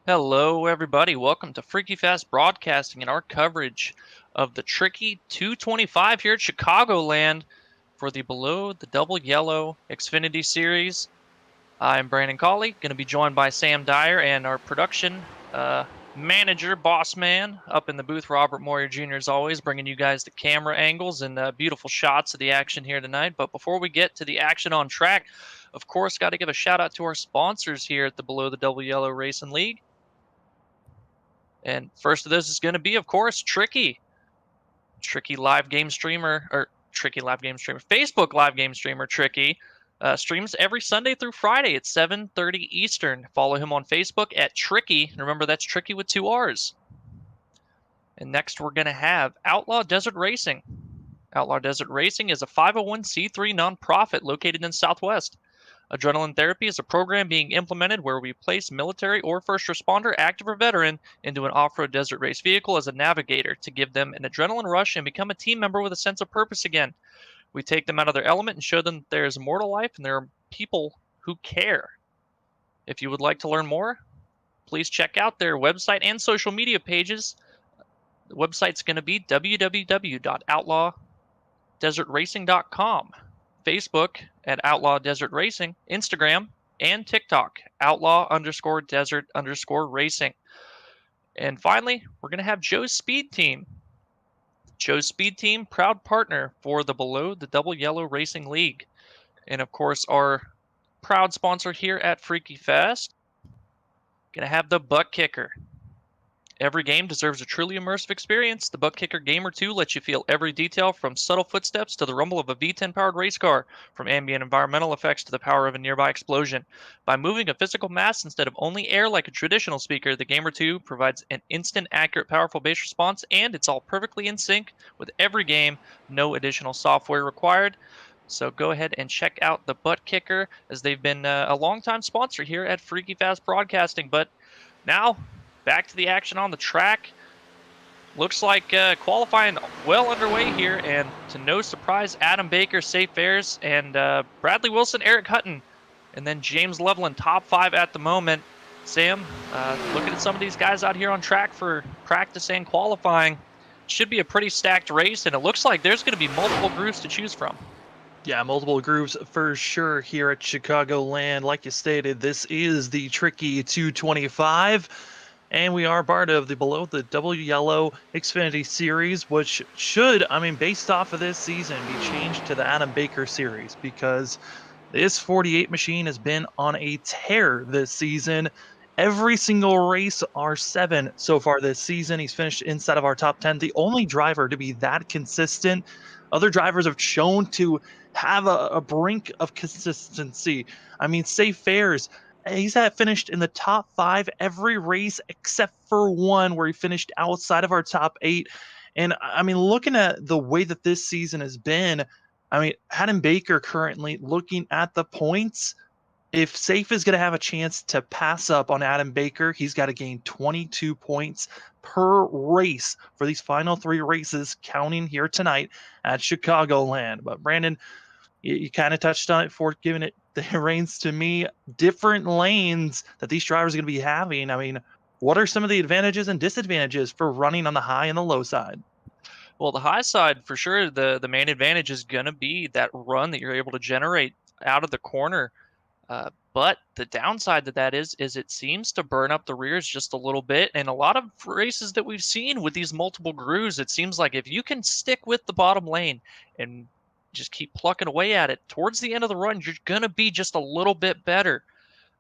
Hello, everybody. Welcome to Freaky Fast Broadcasting and our coverage of the Tricky 225 here at Chicagoland for the Below the Double Yellow Xfinity Series. I'm Brandon Colley, going to be joined by Sam Dyer and our production manager, boss man, up in the booth, Robert Moyer Jr. as always, bringing you guys the camera angles and beautiful shots of the action here tonight. But before we get to the action on track, of course, got to give a shout out to our sponsors here at the Below the Double Yellow Racing League. And first of those is going to be, of course, Tricky. Tricky live game streamer, or Tricky live game streamer, Facebook live game streamer Tricky. Streams every Sunday through Friday at 7:30 Eastern. Follow him on Facebook at Tricky. Remember, that's Tricky with 2 R's. And next we're going to have Outlaw Desert Racing. Outlaw Desert Racing is a 501c3 nonprofit located in Southwest. Adrenaline therapy is a program being implemented where we place military or first responder, active or veteran, into an off-road desert race vehicle as a navigator to give them an adrenaline rush and become a team member with a sense of purpose again. We take them out of their element and show them that there is more to life and there are people who care. If you would like to learn more, please check out their website and social media pages. The website's going to be www.outlawdesertracing.com. Facebook at Outlaw Desert Racing, Instagram, and TikTok, Outlaw_Desert_Racing. And finally, we're going to have Joe's Speed Team. Joe's Speed Team, proud partner for the Below the Double Yellow Racing League. And of course, our proud sponsor here at Freaky Fest. Going to have the ButtKicker. Every game deserves a truly immersive experience. The ButtKicker Gamer 2 lets you feel every detail from subtle footsteps to the rumble of a V10-powered race car, from ambient environmental effects to the power of a nearby explosion. By moving a physical mass instead of only air like a traditional speaker, the Gamer 2 provides an instant, accurate, powerful bass response, and it's all perfectly in sync with every game, no additional software required. So go ahead and check out the ButtKicker, as they've been a longtime sponsor here at Freaky Fast Broadcasting. But now, back to the action on the track. Looks like qualifying well underway here, and to no surprise, Adam Baker, safe fares, and Bradley Wilson, Eric Hutton, and then James Loveland, top 5 at the moment. Sam, looking at some of these guys out here on track for practice and qualifying, should be a pretty stacked race, and it looks like there's going to be multiple grooves to choose from. Yeah, multiple grooves for sure here at Chicagoland. Like you stated, this is the Tricky 225, and we are part of the Below the Double Yellow Xfinity Series, which should, based off of this season, be changed to the Adam Baker Series, because this 48 machine has been on a tear this season. Every single race, R7 so far this season, he's finished inside of our top 10. The only driver to be that consistent. Other drivers have shown to have a brink of consistency. Safe fares. He's finished in the top 5 every race except for one where he finished outside of our top 8. And looking at the way that this season has been, Adam Baker currently looking at the points. If Safe is going to have a chance to pass up on Adam Baker, he's got to gain 22 points per race for these final 3 races, counting here tonight at Chicagoland. But Brandon, you kind of touched on it for giving it the reins to me. Different lanes that these drivers are going to be having. What are some of the advantages and disadvantages for running on the high and the low side? Well, the high side, for sure, the main advantage is going to be that run that you're able to generate out of the corner. But the downside to that is it seems to burn up the rears just a little bit. And a lot of races that we've seen with these multiple grooves, it seems like if you can stick with the bottom lane and just keep plucking away at it, towards the end of the run, you're going to be just a little bit better.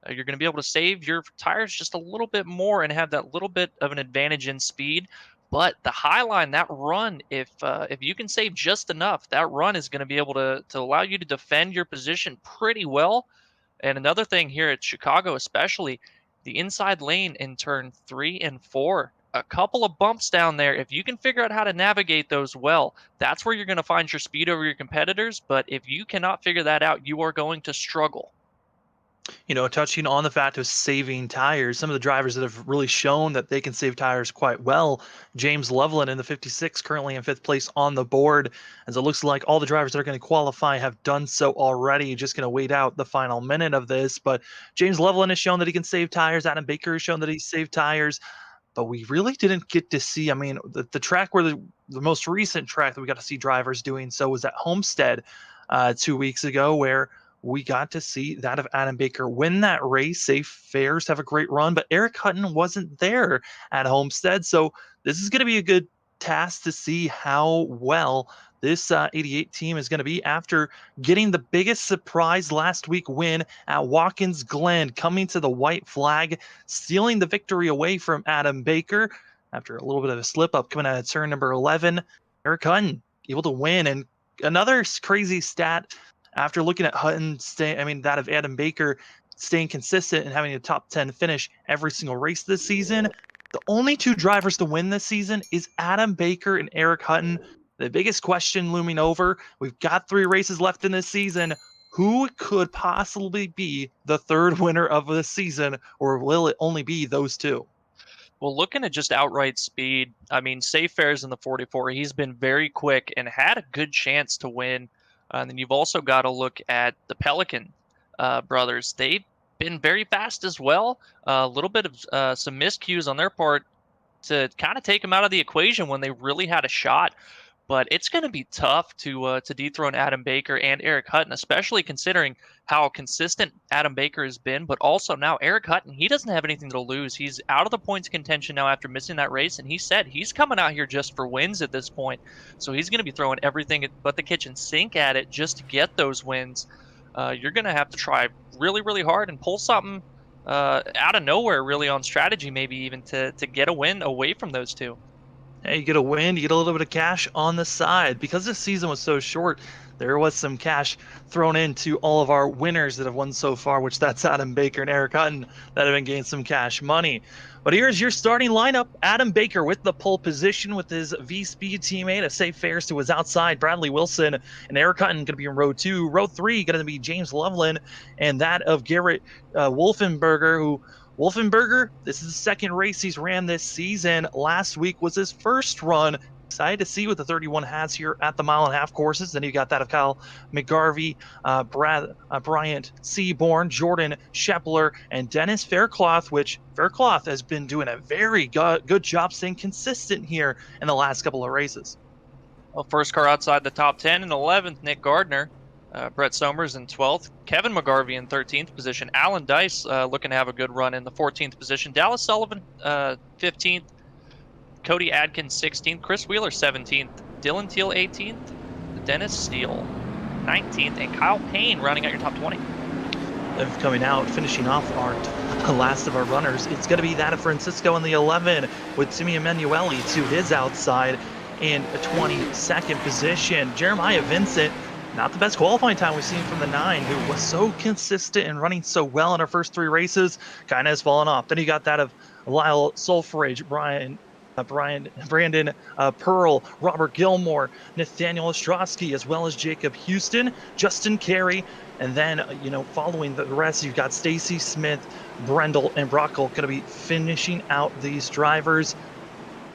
You're going to be able to save your tires just a little bit more and have that little bit of an advantage in speed. But the high line, that run, if you can save just enough, that run is going to be able to allow you to defend your position pretty well. And another thing here at Chicago, especially, the inside lane in turn 3 and 4, a couple of bumps down there. If you can figure out how to navigate those well, that's where you're going to find your speed over your competitors. But if you cannot figure that out, you are going to struggle. Touching on the fact of saving tires, some of the drivers that have really shown that they can save tires quite well. James Loveland in the 56, currently in 5th place on the board, as it looks like all the drivers that are going to qualify have done so already. Just going to wait out the final minute of this. But James Loveland has shown that he can save tires. Adam Baker has shown that he saved tires. But we really didn't get to see, I mean, the track where the most recent track that we got to see drivers doing so was at Homestead 2 weeks ago, where we got to see that of Adam Baker win that race. Safe Fares have a great run, but Eric Hutton wasn't there at Homestead. So this is going to be a good task to see how well this 88 team is going to be after getting the biggest surprise last week win at Watkins Glen, coming to the white flag, stealing the victory away from Adam Baker after a little bit of a slip up coming out of turn number 11. Eric Hutton able to win. And another crazy stat after looking at Hutton, that of Adam Baker staying consistent and having a top 10 finish every single race this season. The only 2 drivers to win this season is Adam Baker and Eric Hutton. The biggest question looming over, we've got 3 races left in this season. Who could possibly be the 3rd winner of the season, or will it only be those 2? Well, looking at just outright speed, I mean, Safe Fares in the 44, he's been very quick and had a good chance to win. And then you've also got to look at the Pelican brothers. They've been very fast as well. A little bit of some miscues on their part to kind of take them out of the equation when they really had a shot. But it's going to be tough to dethrone Adam Baker and Eric Hutton, especially considering how consistent Adam Baker has been. But also now Eric Hutton, he doesn't have anything to lose. He's out of the points contention now after missing that race, and he said he's coming out here just for wins at this point. So he's going to be throwing everything but the kitchen sink at it just to get those wins. You're going to have to try really, really hard and pull something out of nowhere, really, on strategy, maybe even to get a win away from those 2. Hey, you get a win, you get a little bit of cash on the side. Because this season was so short, there was some cash thrown into all of our winners that have won so far, which that's Adam Baker and Eric Hutton that have been getting some cash money. But here's your starting lineup. Adam Baker with the pole position with his V-Speed teammate, a Safe Fares to his outside, Bradley Wilson, and Eric Hutton going to be in row 2. Row 3 going to be James Loveland and that of Garrett Wolfenberger, Wolfenberger, this is the 2nd race he's ran this season. Last week was his 1st run. Excited to see what the 31 has here at the mile-and-a-half courses. Then you got that of Kyle McGarvey, Bryant Seaborn, Jordan Shepler, and Dennis Faircloth, which Faircloth has been doing a very good job staying consistent here in the last couple of races. Well, first car outside the top 10 in 11th, Nick Gardner. Brett Somers in 12th, Kevin McGarvey in 13th position, Alan Dice looking to have a good run in the 14th position, Dallas Sullivan 15th, Cody Adkins 16th, Chris Wheeler 17th, Dylan Teal 18th, Dennis Steele 19th, and Kyle Payne rounding out your top 20. Coming out, finishing off our last of our runners, it's going to be that of Francisco in the 11 with Timmy Emanuele to his outside in a 22nd position. Jeremiah Vincent, not the best qualifying time we've seen from the 9, who was so consistent and running so well in our first 3 races, kind of has fallen off. Then you got that of Lyle Sulfurage, Brandon Pearl, Robert Gilmore, Nathaniel Ostrowski, as well as Jacob Houston, Justin Carey, and then, following the rest, you've got Stacy Smith, Brendel, and Brockle going to be finishing out these drivers.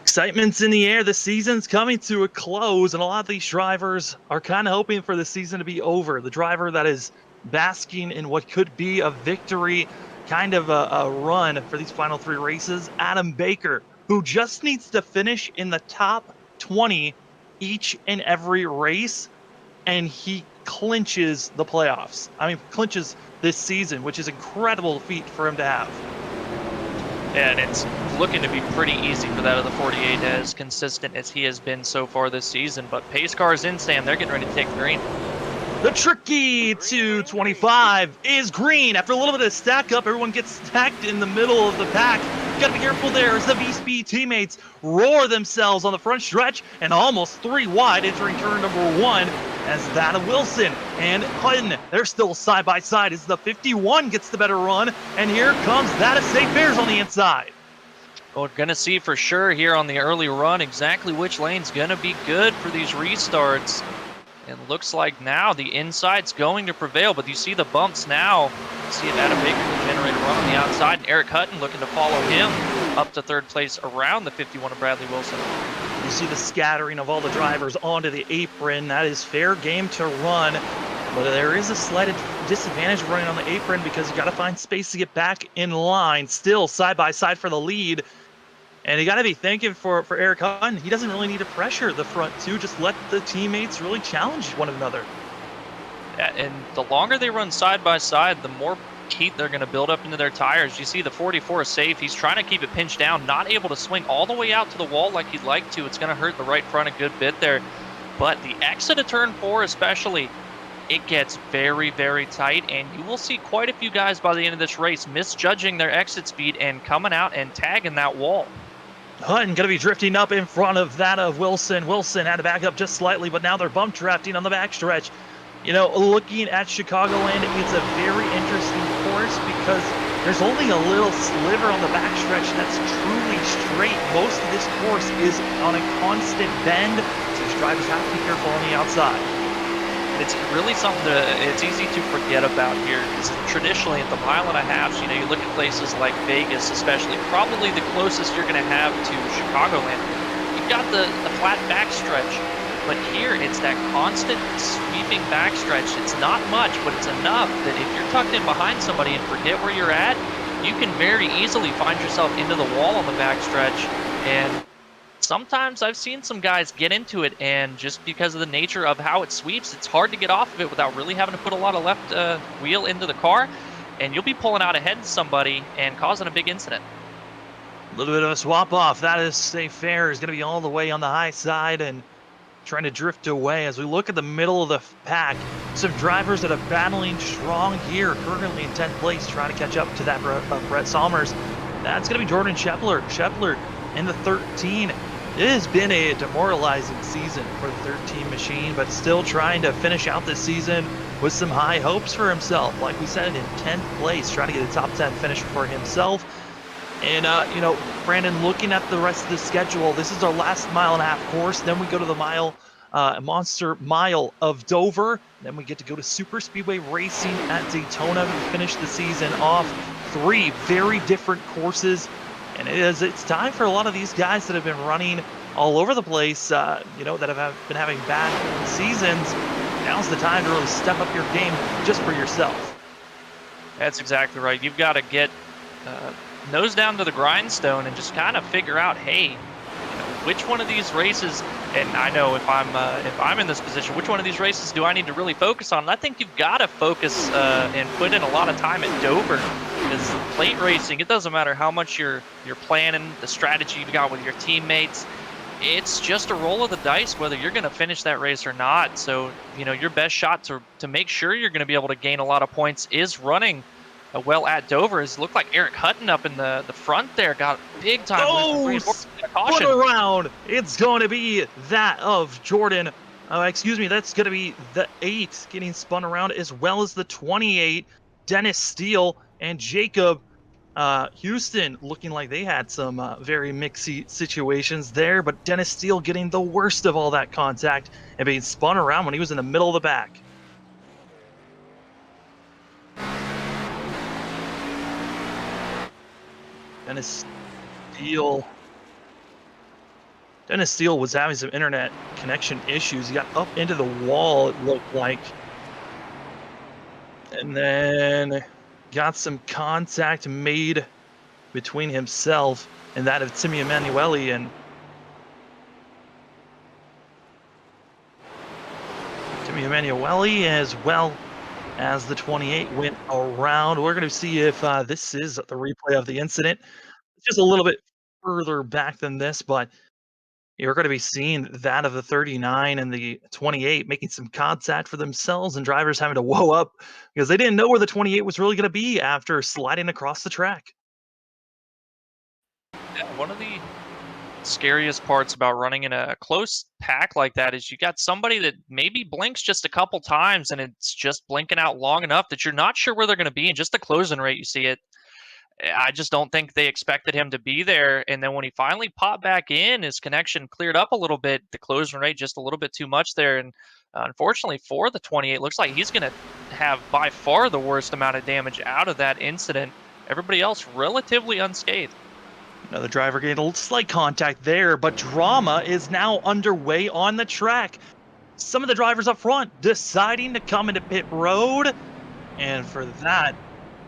Excitement's in the air. The season's coming to a close, and a lot of these drivers are kind of hoping for the season to be over. The driver that is basking in what could be a victory, kind of a run for these final 3 races, Adam Baker, who just needs to finish in the top 20 each and every race, and he clinches the playoffs. Clinches this season, which is an incredible feat for him to have. And it's looking to be pretty easy for that of the 48, as consistent as he has been so far this season. But pace cars in, Sam, they're getting ready to take the green. The Tricky 225 is green. After a little bit of stack up, everyone gets stacked in the middle of the pack. Got to be careful there as the V-Speed teammates roar themselves on the front stretch and almost 3 wide entering turn number 1 as that of Wilson and Hutton. They're still side by side as the 51 gets the better run, and here comes that of Safe Fares on the inside. Well, we're going to see for sure here on the early run exactly which lane's going to be good for these restarts. And looks like now the inside's going to prevail, but you see the bumps now. You see if Adam Baker can generate a run on the outside, and Eric Hutton looking to follow him up to third place around the 51 of Bradley Wilson. You see the scattering of all the drivers onto the apron. That is fair game to run, but there is a slight disadvantage running on the apron because you got to find space to get back in line. Still side by side for the lead. And you got to be thinking for Eric Hutton, he doesn't really need to pressure the front two. Just let the teammates really challenge one another. Yeah, and the longer they run side by side, the more heat they're going to build up into their tires. You see the 44 is safe. He's trying to keep it pinched down, not able to swing all the way out to the wall like he'd like to. It's going to hurt the right front a good bit there. But the exit of turn 4 especially, it gets very, very tight, and you will see quite a few guys by the end of this race misjudging their exit speed and coming out and tagging that wall. Hutton going to be drifting up in front of that of Wilson. Wilson had to back up just slightly, but now they're bump drafting on the backstretch. You know, looking at Chicagoland, it's a very interesting course because there's only a little sliver on the backstretch that's truly straight. Most of this course is on a constant bend, so these drivers have to be careful on the outside. It's really something it's easy to forget about here, because traditionally at the mile and a half, you know, you look at places like Vegas especially, probably the closest you're going to have to Chicagoland. You've got the flat backstretch, but here it's that constant sweeping backstretch. It's not much, but it's enough that if you're tucked in behind somebody and forget where you're at, you can very easily find yourself into the wall on the backstretch. And sometimes I've seen some guys get into it, and just because of the nature of how it sweeps, it's hard to get off of it without really having to put a lot of left wheel into the car, and you'll be pulling out ahead of somebody and causing a big incident. A little bit of a swap off. That is safe fair. Is going to be all the way on the high side and trying to drift away. As we look at the middle of the pack, some drivers that are battling strong here, currently in 10th place, trying to catch up to that Brett Somers. That's going to be Jordan Shepler. Shepler in the 13. It has been a demoralizing season for the 13 machine, but still trying to finish out this season with some high hopes for himself. Like we said, in 10th place, trying to get a top 10 finish for himself. And, you know, Brandon, looking at the rest of the schedule, this is our last mile and a half course. Then we go to the Monster Mile of Dover. Then we get to go to Super Speedway Racing at Daytona to finish the season off. 3 very different courses. And it's time for a lot of these guys that have been running all over the place, you know, that have been having bad seasons. Now's the time to really step up your game just for yourself. That's exactly right. You've got to get nose down to the grindstone and just kind of figure out, hey, you know, which one of these races, and I know if I'm in this position, which one of these races do I need to really focus on? And I think you've got to focus and put in a lot of time at Dover, because plate racing, it doesn't matter how much you're planning, the strategy you've got with your teammates. It's just a roll of the dice whether you're going to finish that race or not. So, you know, your best shot to make sure you're going to be able to gain a lot of points is running well at Dover. It looked like Eric Hutton up in the front there got big time. Spun around. It's going to be that of Jordan. Excuse me, that's going to be the 8 getting spun around, as well as the 28, Dennis Steele and Jacob Houston, looking like they had some very mixy situations there, but Dennis Steele getting the worst of all that contact and being spun around when he was in the middle of the back. Dennis Steele was having some internet connection issues. He got up into the wall, it looked like, and then got some contact made between himself and that of Timmy Emanuele, and Timmy Emanuele, as well as the 28, went around. We're going to see if this is the replay of the incident. It's just a little bit further back than this, but you're going to be seeing that of the 39 and the 28 making some contact for themselves, and drivers having to whoa up because they didn't know where the 28 was really going to be after sliding across the track. Yeah, one of the scariest parts about running in a close pack like that is you got somebody that maybe blinks just a couple times, and it's just blinking out long enough that you're not sure where they're going to be, and just the closing rate, you see it. I just don't think they expected him to be there. And then when he finally popped back in, his connection cleared up a little bit. The closing rate just a little bit too much there. And unfortunately for the 28, looks like he's going to have by far the worst amount of damage out of that incident. Everybody else relatively unscathed. Another driver getting a slight contact there, but drama is now underway on the track. Some of the drivers up front deciding to come into pit road. And for that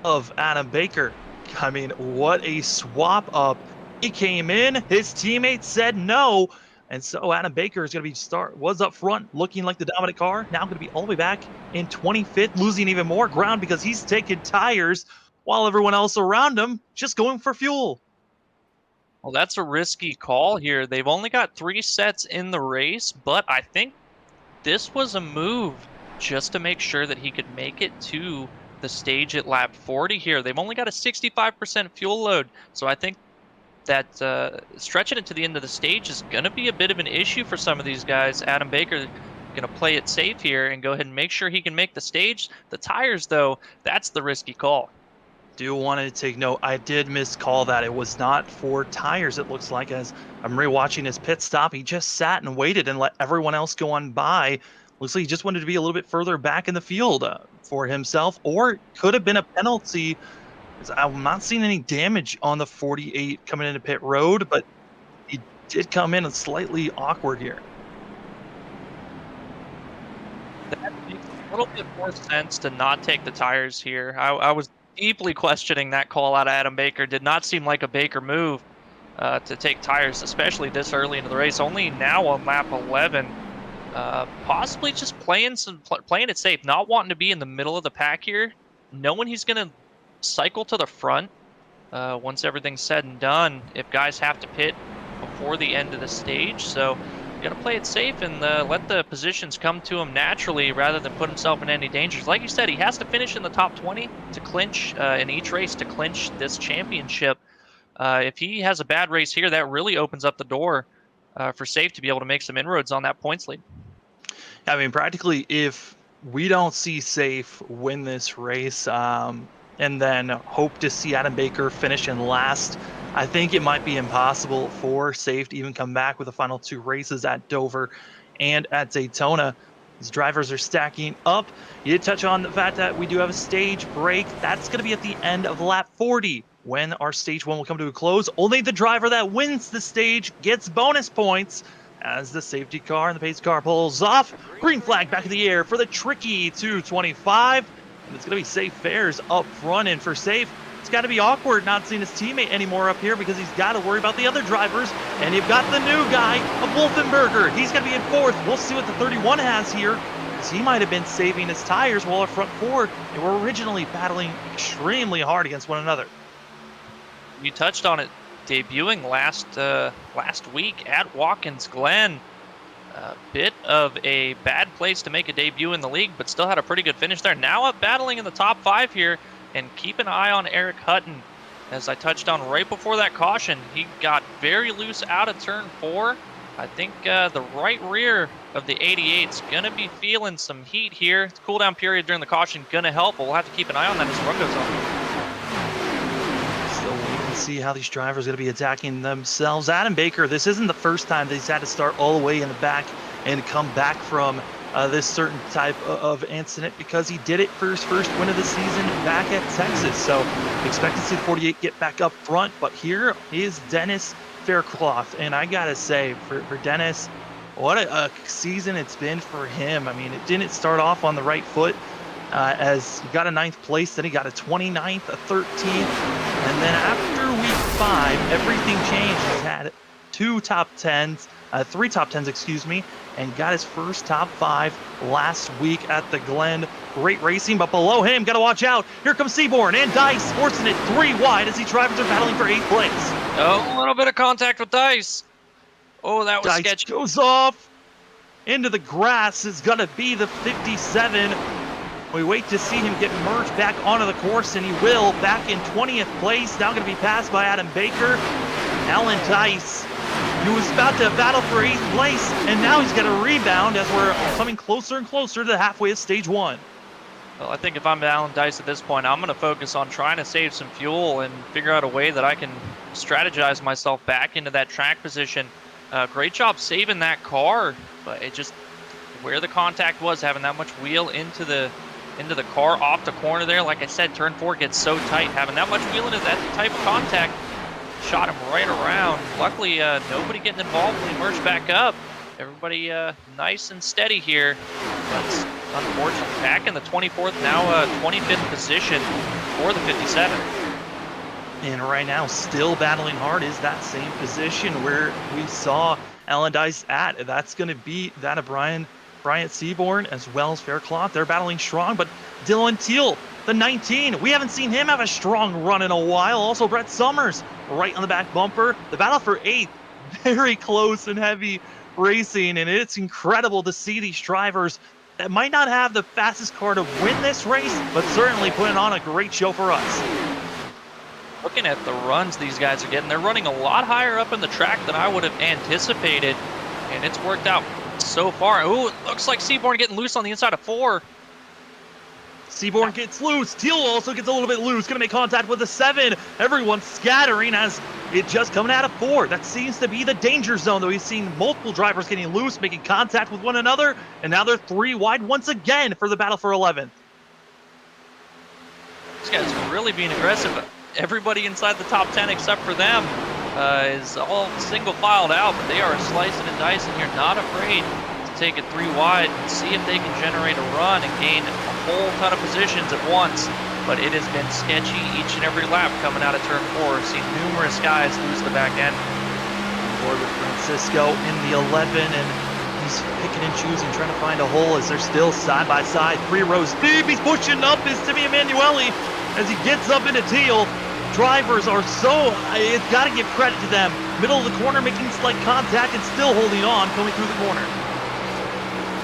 of Adam Baker, I mean, what a swap up. He came in, his teammate said no, and so Adam Baker is going to be was up front looking like the dominant car, now going to be all the way back in 25th, losing even more ground because he's taking tires while everyone else around him just going for fuel. Well, that's a risky call here. They've only got 3 sets in the race, but I think this was a move just to make sure that he could make it to the stage at lap 40 here. They've only got a 65% fuel load, so I think that stretching it to the end of the stage is going to be a bit of an issue for some of these guys. Adam Baker going to play it safe here and go ahead and make sure he can make the stage. The tires, though, that's the risky call. Do want to take note, I did miscall that. It was not for tires, it looks like. As I'm rewatching his pit stop, he just sat and waited and let everyone else go on by. Looks like he just wanted to be a little bit further back in the field for himself, or it could have been a penalty. I'm not seeing any damage on the 48 coming into pit road, but he did come in slightly awkward here. That makes a little bit more sense to not take the tires here. I was deeply questioning that call out of Adam Baker. Did not seem like a Baker move to take tires, especially this early into the race. Only now on lap 11. Possibly just playing it safe, not wanting to be in the middle of the pack here, knowing he's going to cycle to the front once everything's said and done if guys have to pit before the end of the stage. So you got to play it safe and let the positions come to him naturally rather than put himself in any dangers. Like you said, he has to finish in the top 20 to clinch in each race to clinch this championship. If he has a bad race here, that really opens up the door for Safe to be able to make some inroads on that points lead. I mean, practically, if we don't see Safe win this race and then hope to see Adam Baker finish in last, I think it might be impossible for Safe to even come back with the final 2 races at Dover and at Daytona. These drivers are stacking up. You did touch on the fact that we do have a stage break. That's going to be at the end of lap 40 when our stage 1 will come to a close. Only the driver that wins the stage gets bonus points as the safety car and the pace car pulls off. Green flag back in the air for the tricky 225. And it's going to be Safe Fares up front. And for Safe, it's got to be awkward not seeing his teammate anymore up here because he's got to worry about the other drivers. And you've got the new guy, a Wolfenberger. He's going to be in 4th. We'll see what the 31 has here, because he might have been saving his tires while our front 4 they were originally battling extremely hard against one another. You touched on it, debuting last week at Watkins Glen. A bit of a bad place to make a debut in the league, but still had a pretty good finish there. Now up battling in the top 5 here, and keep an eye on Eric Hutton. As I touched on right before that caution, he got very loose out of turn 4. I think the right rear of the 88's going to be feeling some heat here. The cooldown period during the caution going to help, but we'll have to keep an eye on that as the run goes on. Still waiting to see how these drivers are going to be attacking themselves. Adam Baker, this isn't the first time that he's had to start all the way in the back and come back from this certain type of incident, because he did it for his first win of the season back at Texas. So expect to see the 48 get back up front, but here is Dennis Faircloth. And I gotta say, for Dennis, what a season it's been for him. I mean, it didn't start off on the right foot as he got a 9th place, then he got a 29th, a 13th, and then after week 5, everything changed. He's had 3 top 10s, excuse me, and got his first top 5 last week at the Glen. Great racing, but below him, gotta watch out. Here comes Seaborn and Dice, forcing it 3 wide as the drivers are battling for 8th place. Oh, a little bit of contact with Dice. Oh, that was Dice sketchy. Goes off into the grass. Is gonna be the 57. We wait to see him get merged back onto the course, and he will. Back in 20th place, now gonna be passed by Adam Baker. Alan Dice, who was about to battle for 8th place, and now he's got a rebound as we're coming closer and closer to the halfway of stage 1. Well, I think if I'm Alan Dice at this point, I'm going to focus on trying to save some fuel and figure out a way that I can strategize myself back into that track position. Great job saving that car, but it just where the contact was, having that much wheel into the car off the corner there. Like I said, turn 4 gets so tight. Having that much wheel into that type of contact shot him right around. Luckily, nobody getting involved when he merged back up. Everybody nice and steady here, but unfortunately back in the 24th, now 25th position for the 57. And right now, still battling hard is that same position where we saw Alan Dice at. That's going to be that of Bryant Seaborn as well as Faircloth. They're battling strong, but Dylan Teal, the 19, we haven't seen him have a strong run in a while. Also, Brett Summers right on the back bumper. The battle for 8th, very close and heavy racing, and it's incredible to see these drivers that might not have the fastest car to win this race, but certainly putting on a great show for us. Looking at the runs these guys are getting, they're running a lot higher up in the track than I would have anticipated, and it's worked out so far. Ooh, it looks like Seaborn getting loose on the inside of 4. Seaborn gets loose. Teal also gets a little bit loose. Going to make contact with the 7. Everyone's scattering as it just coming out of 4. That seems to be the danger zone, though. We've seen multiple drivers getting loose, making contact with one another, and now they're 3 wide once again for the battle for 11th. These guys are really being aggressive. Everybody inside the top 10 except for them is all single filed out, but they are slicing and dicing here, not afraid to take it 3 wide and see if they can generate a run and gain a whole ton of positions at once. But it has been sketchy each and every lap coming out of turn 4. We've seen numerous guys lose the back end. Board with Francisco in the 11, and he's picking and choosing, trying to find a hole as they're still side by side, 3 rows deep. He's pushing up is Timmy Emanuele as he gets up into Teal. Drivers are so, it's got to give credit to them. Middle of the corner, making slight contact and still holding on, coming through the corner.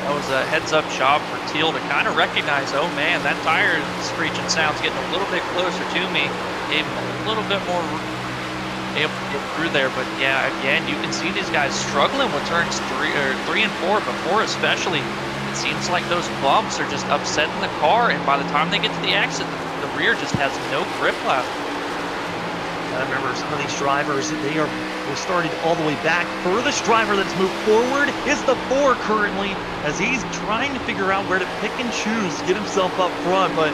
That was a heads-up job for Teal to kind of recognize, oh man, that tire screeching sound's getting a little bit closer to me. Gave him a little bit more able to get through there, but yeah, again, you can see these guys struggling with turns 3 and 4, but 4 especially. It seems like those bumps are just upsetting the car, and by the time they get to the exit, the rear just has no grip left. I remember some of these drivers, we're started all the way back. Furthest driver that's moved forward is the 4 currently, as he's trying to figure out where to pick and choose to get himself up front. But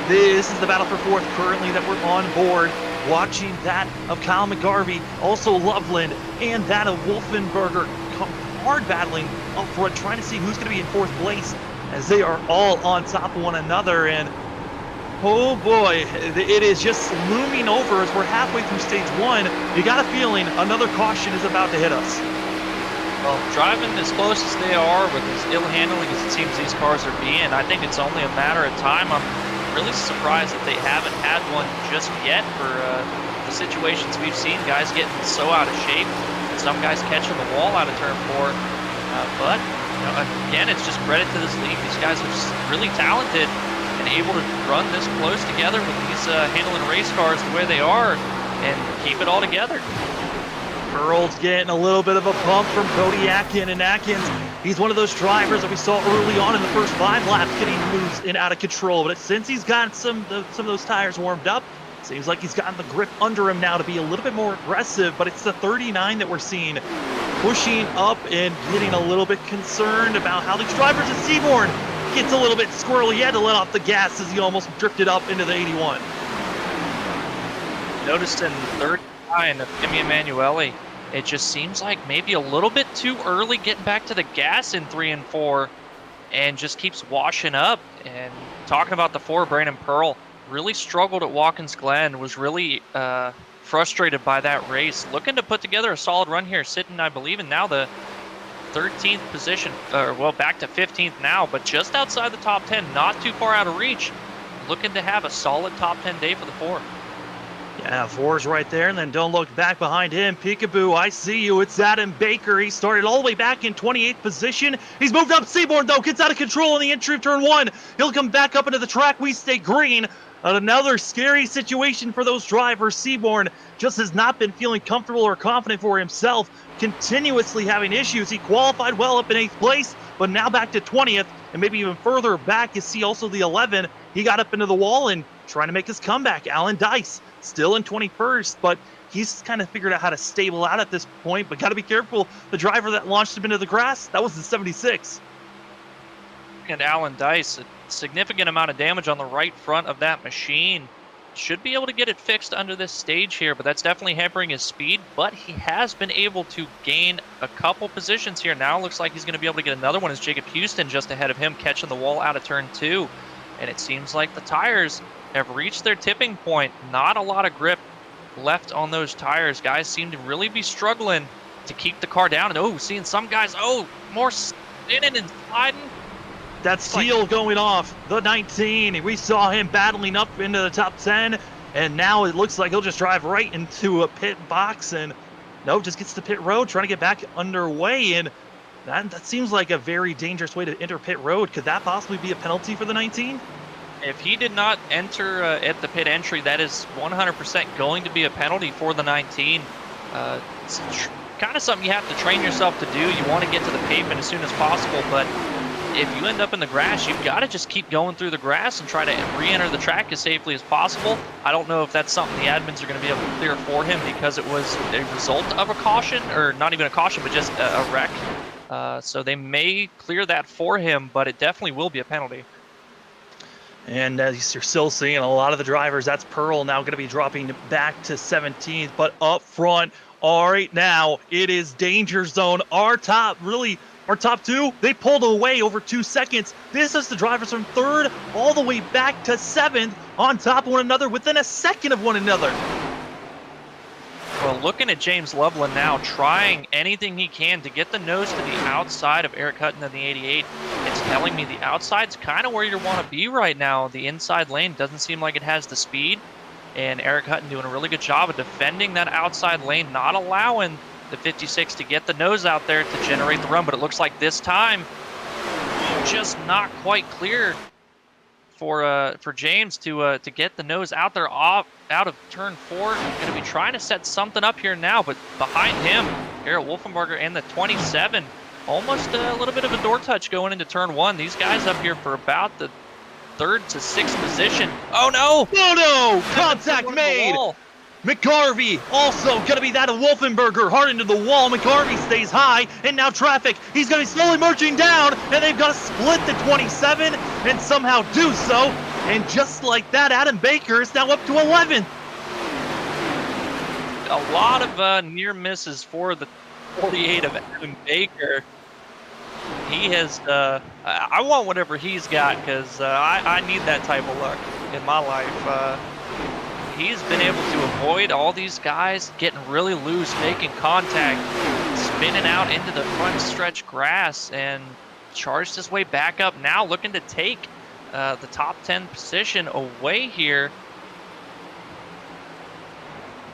this is the battle for 4th currently that we're on board. Watching that of Kyle McGarvey, also Loveland, and that of Wolfenberger hard battling up front, trying to see who's going to be in 4th place, as they are all on top of one another. And oh boy, it is just looming over as we're halfway through stage 1. You got a feeling another caution is about to hit us. Well, driving as close as they are with as ill handling as it seems these cars are being, I think it's only a matter of time. I'm really surprised that they haven't had one just yet for the situations we've seen. Guys getting so out of shape, and some guys catching the wall out of turn 4. But you know, again, it's just credit to this league. These guys are just really talented and able to run this close together with these handling race cars the way they are and keep it all together. Earl's getting a little bit of a bump from Cody Atkins, and Atkins, he's one of those drivers that we saw early on in the first 5 laps getting loose and out of control. But since he's gotten some of those tires warmed up, seems like he's gotten the grip under him now to be a little bit more aggressive. But it's the 39 that we're seeing pushing up and getting a little bit concerned about how these drivers at Seaborn gets a little bit squirrely. He had to let off the gas as he almost drifted up into the 81. Noticed in the 39 of Timmy Emanuele, it just seems like maybe a little bit too early getting back to the gas in 3 and 4 and just keeps washing up. And talking about the 4, Brandon Pearl really struggled at Watkins Glen, was really frustrated by that race. Looking to put together a solid run here, sitting, I believe, in now the 13th position, or well, back to 15th now, but just outside the top 10, not too far out of reach. Looking to have a solid top 10 day for the 4. Yeah, 4's right there, and then don't look back behind him. Peekaboo, I see you. It's Adam Baker. He started all the way back in 28th position. He's moved up. Seaborn, though, gets out of control in the entry of turn 1. He'll come back up into the track. We stay green. Another scary situation for those drivers. Seaborn just has not been feeling comfortable or confident for himself, continuously having issues. He qualified well up in 8th place, but now back to 20th, and maybe even further back. You see also the 11. He got up into the wall and trying to make his comeback. Alan Dice still in 21st, but he's kind of figured out how to stable out at this point, but got to be careful. The driver that launched him into the grass, that was the 76. And Alan Dice, a significant amount of damage on the right front of that machine. Should be able to get it fixed under this stage here, but that's definitely hampering his speed. But he has been able to gain a couple positions here. Now looks like he's going to be able to get another one as Jacob Houston just ahead of him, catching the wall out of turn 2. And it seems like the tires have reached their tipping point. Not a lot of grip left on those tires. Guys seem to really be struggling to keep the car down. And seeing some guys, more spinning and sliding. That's Teal going off, the 19. We saw him battling up into the top 10, and now it looks like he'll just drive right into a pit box and just gets to pit road, trying to get back underway. And that seems like a very dangerous way to enter pit road. Could that possibly be a penalty for the 19? If he did not enter at the pit entry, that is 100% going to be a penalty for the 19. It's kind of something you have to train yourself to do. You want to get to the pavement as soon as possible, but if you end up in the grass, you've got to just keep going through the grass and try to re-enter the track as safely as possible. I don't know if that's something the admins are going to be able to clear for him because it was a result of a caution, or not even a caution, but just a wreck. So they may clear that for him, but it definitely will be a penalty. And as you're still seeing a lot of the drivers, that's Pearl now going to be dropping back to 17th, but up front, all right, now it is danger zone. Our top two, they pulled away over 2 seconds. This is the drivers from 3rd all the way back to 7th on top of one another within a second of one another. Well, looking at James Loveland now, trying anything he can to get the nose to the outside of Eric Hutton in the 88. It's telling me the outside's kind of where you want to be right now. The inside lane doesn't seem like it has the speed, and Eric Hutton doing a really good job of defending that outside lane, not allowing the 56 to get the nose out there to generate the run. But it looks like this time, just not quite clear for James to get the nose out there out of turn 4. Going to be trying to set something up here now, but behind him, Garrett Wolfenberger and the 27, almost a little bit of a door touch going into turn 1. These guys up here for about the 3rd to 6th position. Oh no! Oh no! Contact made! McGarvey also going to be that of Wolfenberger, hard into the wall. McGarvey stays high, and now traffic. He's going to be slowly marching down, and they've got to split the 27 and somehow do so. And just like that, Adam Baker is now up to 11th. A lot of near misses for the 48 of Adam Baker. He has, I want whatever he's got, because I need that type of luck in my life. He's been able to avoid all these guys getting really loose, making contact, spinning out into the front stretch grass, and charged his way back up now, looking to take the top 10 position away here.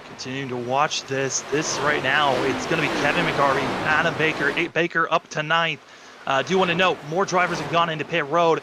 Continuing to watch this right now, it's going to be Kevin McGarvey, Adam Baker, Baker up to 9th. Do want to note, more drivers have gone into pit road.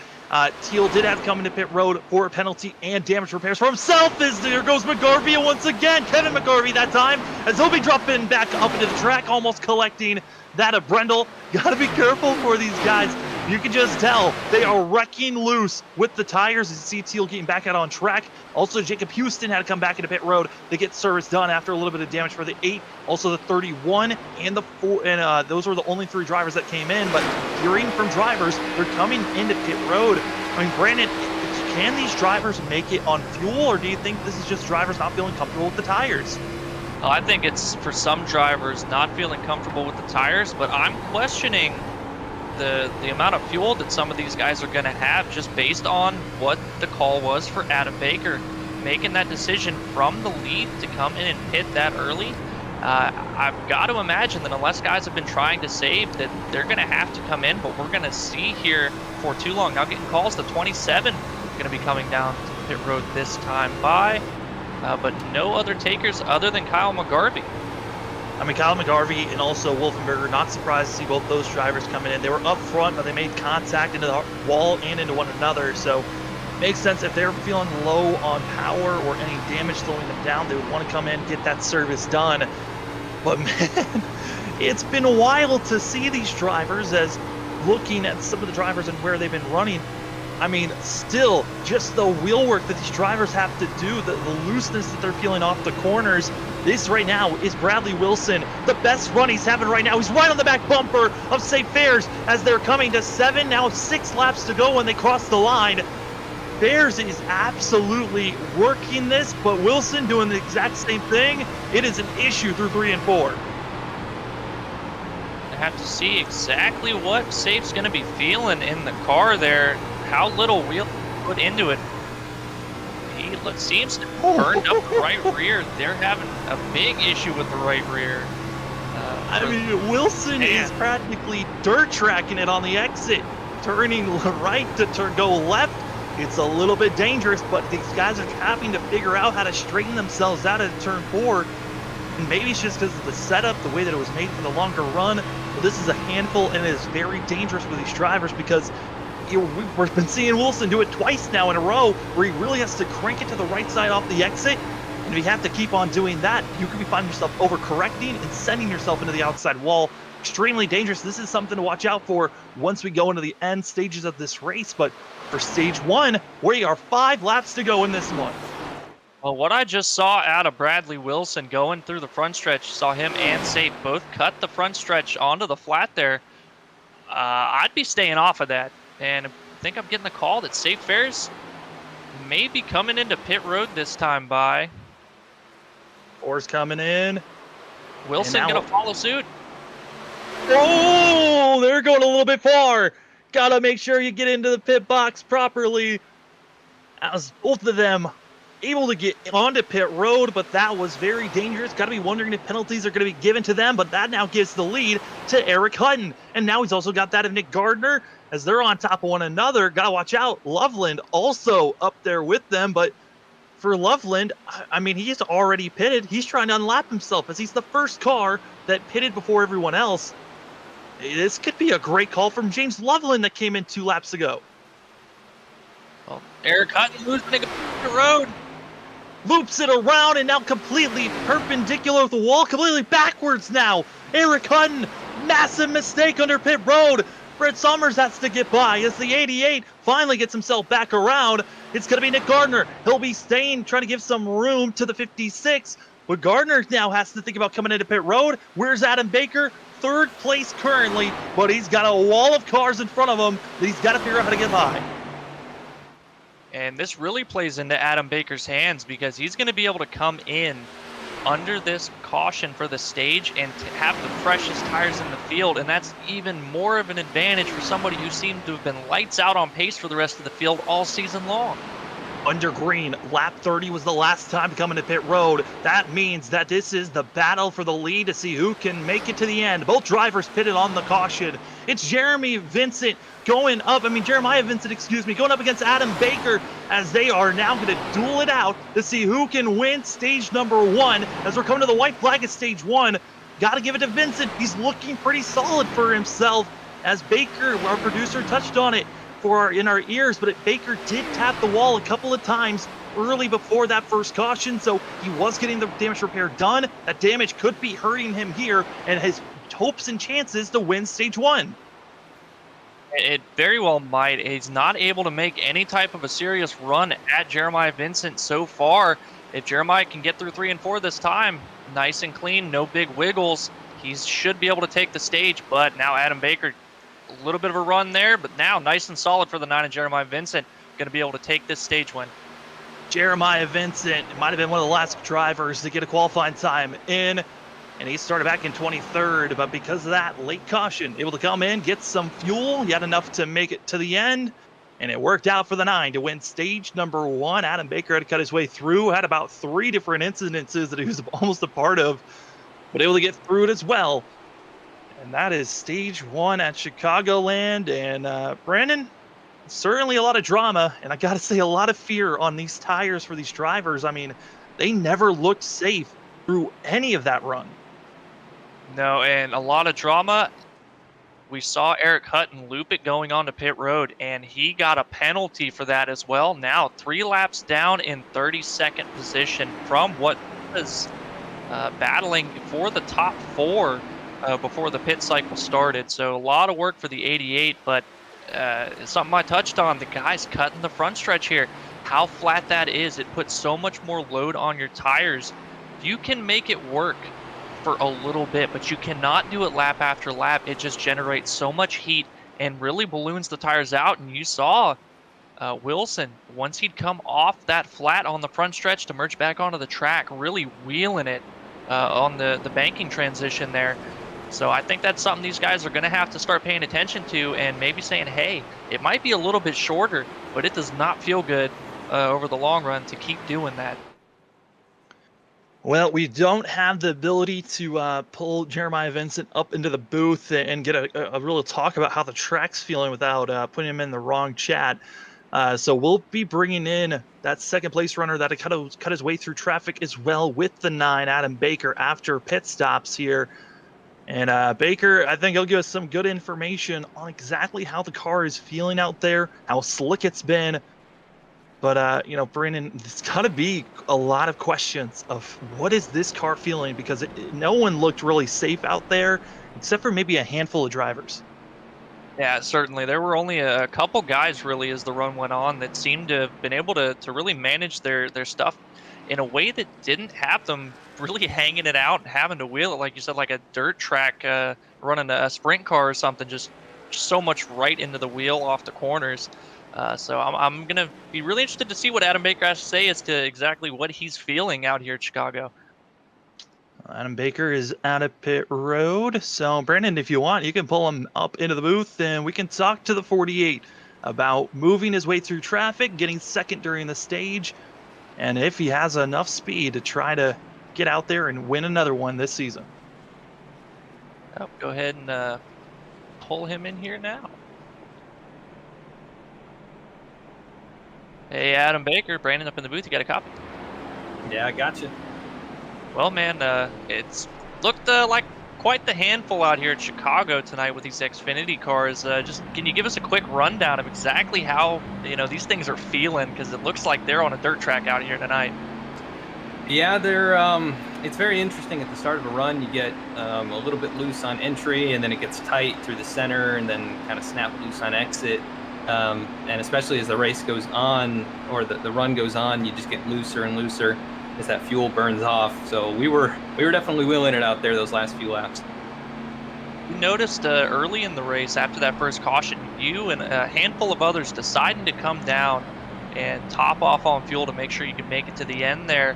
Teal did have to come into pit road for a penalty and damage repairs for himself, as there goes McGarvey once again. Kevin McGarvey that time, as he'll be dropping back up into the track, almost collecting that of Brendel. Gotta be careful for these guys. You can just tell they are wrecking loose with the tires. You see Teal getting back out on track. Also, Jacob Houston had to come back into pit road to get service done after a little bit of damage for the 8. Also, the 31 and the 4, and those were the only 3 drivers that came in. But hearing from drivers, they're coming into pit road. I mean, Brandon, can these drivers make it on fuel, or do you think this is just drivers not feeling comfortable with the tires? I think it's for some drivers not feeling comfortable with the tires, but I'm questioning the amount of fuel that some of these guys are going to have just based on what the call was for Adam Baker. Making that decision from the lead to come in and pit that early, I've got to imagine that unless guys have been trying to save, that they're going to have to come in, but we're going to see here for too long. Now getting calls, the 27 going to be coming down to pit road this time by, but no other takers other than Kyle McGarvey. I mean, Kyle McGarvey and also Wolfenberger, not surprised to see both those drivers coming in. They were up front, but they made contact into the wall and into one another. So makes sense. If they're feeling low on power or any damage slowing them down, they would want to come in and get that service done. But man, it's been a while to see these drivers, as looking at some of the drivers and where they've been running. I mean, still, just the wheel work that these drivers have to do, the looseness that they're feeling off the corners. This right now is Bradley Wilson. The best run he's having right now. He's right on the back bumper of St. Fair's as they're coming to 7, now 6 laps to go when they cross the line. Bears is absolutely working this, but Wilson doing the exact same thing. It is an issue through 3 and 4. I have to see exactly what Safe's going to be feeling in the car there. How little wheel put into it. He seems to burned up the right rear. They're having a big issue with the right rear. I mean, Wilson is practically dirt tracking it on the exit, turning right to go left. It's a little bit dangerous, but these guys are having to figure out how to straighten themselves out at turn 4. And maybe it's just because of the setup, the way that it was made for the longer run. But this is a handful, and it is very dangerous for these drivers because we've been seeing Wilson do it twice now in a row, where he really has to crank it to the right side off the exit. And if you have to keep on doing that, you could be finding yourself overcorrecting and sending yourself into the outside wall. Extremely dangerous. This is something to watch out for once we go into the end stages of this race. But for stage 1, we are 5 laps to go in this one. Well, what I just saw out of Bradley Wilson going through the front stretch, saw him and Safe both cut the front stretch onto the flat there. I'd be staying off of that. And I think I'm getting the call that Safe Fair's may be coming into pit road this time by. Orr's coming in. Wilson going to follow suit. Oh, they're going a little bit far. Got to make sure you get into the pit box properly. As both of them able to get onto pit road, but that was very dangerous. Got to be wondering if penalties are going to be given to them, but that now gives the lead to Eric Hutton. And now he's also got that of Nick Gardner as they're on top of one another. Got to watch out. Loveland also up there with them, but for Loveland, I mean, he's already pitted. He's trying to unlap himself as he's the first car that pitted before everyone else. This could be a great call from James Loveland that came in 2 laps ago. Well, Eric Hutton losing the road. Loops it around and now completely perpendicular with the wall, completely backwards now. Eric Hutton, massive mistake under pit road. Brett Summers has to get by as the 88 finally gets himself back around. It's going to be Nick Gardner. He'll be staying, trying to give some room to the 56. But Gardner now has to think about coming into pit road. Where's Adam Baker? 3rd place currently, but he's got a wall of cars in front of him that he's got to figure out how to get by. And this really plays into Adam Baker's hands because he's going to be able to come in under this caution for the stage and to have the freshest tires in the field. And that's even more of an advantage for somebody who seemed to have been lights out on pace for the rest of the field all season long. Under green, lap 30 was the last time to come into pit road. That means that this is the battle for the lead to see who can make it to the end. Both drivers pitted on the caution. It's Jeremiah Vincent going up against Adam Baker as they are now going to duel it out to see who can win stage number 1. As we're coming to the white flag at stage 1, got to give it to Vincent. He's looking pretty solid for himself as Baker, our producer, touched on it in our ears, but Baker did tap the wall a couple of times early before that first caution, so he was getting the damage repair done. That damage could be hurting him here and his hopes and chances to win stage 1. It very well might. He's not able to make any type of a serious run at Jeremiah Vincent so far. If Jeremiah can get through 3 and 4 this time, nice and clean, no big wiggles, he should be able to take the stage. But now Adam Baker, a little bit of a run there, but now nice and solid for the 9 and Jeremiah Vincent, going to be able to take this stage win. Jeremiah Vincent might have been one of the last drivers to get a qualifying time in, and he started back in 23rd, but because of that late caution, able to come in, get some fuel, he had enough to make it to the end, and it worked out for the 9 to win stage number 1. Adam Baker had to cut his way through, had about 3 different incidences that he was almost a part of, but able to get through it as well. And that is stage 1 at Chicagoland. And Brandon, certainly a lot of drama, and I got to say a lot of fear on these tires for these drivers. I mean, they never looked safe through any of that run. No, and a lot of drama we saw Eric Hutton loop it going on to pit road, and he got a penalty for that as well. Now 3 laps down in 32nd position from what was battling for the top 4 before the pit cycle started. So a lot of work for the 88, but something I touched on, the guy's cutting the front stretch here. How flat that is, it puts so much more load on your tires. You can make it work for a little bit, but you cannot do it lap after lap. It just generates so much heat and really balloons the tires out. And you saw Wilson, once he'd come off that flat on the front stretch to merge back onto the track, really wheeling it on the banking transition there. So I think that's something these guys are going to have to start paying attention to, and maybe saying, hey, it might be a little bit shorter, but it does not feel good over the long run to keep doing that. Well, we don't have the ability to pull Jeremiah Vincent up into the booth and get a real talk about how the track's feeling without putting him in the wrong chat. So we'll be bringing in that second place runner that cut his way through traffic as well with the 9, Adam Baker, after pit stops here. And Baker, I think he'll give us some good information on exactly how the car is feeling out there, how slick it's been. But, Brandon, there's got to be a lot of questions of what is this car feeling, because no one looked really safe out there except for maybe a handful of drivers. Yeah, certainly. There were only a couple guys, really, as the run went on, that seemed to have been able to really manage their stuff in a way that didn't have them really hanging it out and having to wheel it, like you said, like a dirt track running a sprint car or something, just so much right into the wheel off the corners. So I'm going to be really interested to see what Adam Baker has to say as to exactly what he's feeling out here at Chicago. Adam Baker is out of pit road. So, Brandon, if you want, you can pull him up into the booth and we can talk to the 48 about moving his way through traffic, getting second during the stage, and if he has enough speed to try to get out there and win another one this season. Oh, go ahead and pull him in here now. Hey, Adam Baker, Brandon up in the booth. You got a copy? Yeah, I got you. Well, man, it's looked like quite the handful out here at Chicago tonight with these Xfinity cars. Just can you give us a quick rundown of exactly how these things are feeling? Because it looks like they're on a dirt track out here tonight. Yeah, they're. It's very interesting. At the start of a run, you get a little bit loose on entry, and then it gets tight through the center, and then kind of snap loose on exit. And especially as the race goes on, or the run goes on, you just get looser and looser as that fuel burns off. So we were definitely wheeling it out there those last few laps. You noticed early in the race, after that first caution, you and a handful of others deciding to come down and top off on fuel to make sure you could make it to the end there.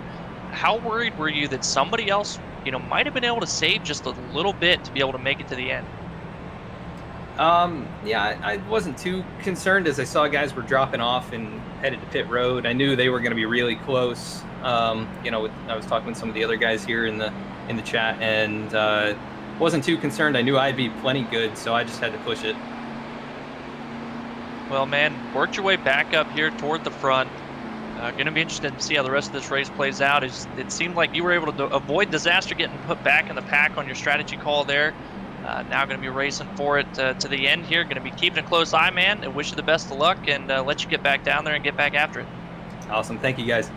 How worried were you that somebody else, might have been able to save just a little bit to be able to make it to the end? Yeah, I wasn't too concerned as I saw guys were dropping off and headed to pit road. I knew they were going to be really close. I was talking with some of the other guys here in the chat, and wasn't too concerned. I knew I'd be plenty good, so I just had to push it. Well, man, worked your way back up here toward the front. Going to be interested to see how the rest of this race plays out. It seemed like you were able to avoid disaster getting put back in the pack on your strategy call there. Now going to be racing for it to the end here. Going to be keeping a close eye, man, and wish you the best of luck, and let you get back down there and get back after it. Awesome. Thank you, guys.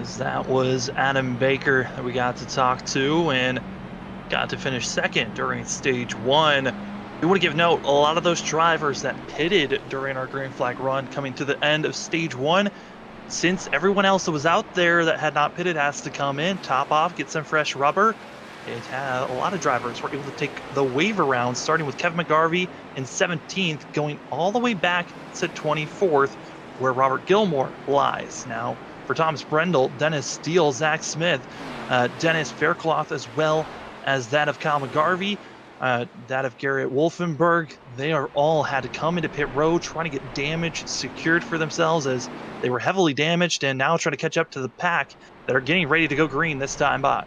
As that was Adam Baker that we got to talk to and got to finish second during stage 1. We want to give note, a lot of those drivers that pitted during our green flag run coming to the end of stage 1, since everyone else that was out there that had not pitted has to come in, top off, get some fresh rubber. It had a lot of drivers were able to take the waiver round, starting with Kevin McGarvey in 17th, going all the way back to 24th, where Robert Gilmore lies. Now, for Thomas Brendel, Dennis Steele, Zach Smith, Dennis Faircloth, as well as that of Kyle McGarvey, that of Garrett Wolfenberg, they are all had to come into pit road trying to get damage secured for themselves, as they were heavily damaged and now trying to catch up to the pack that are getting ready to go green this time by.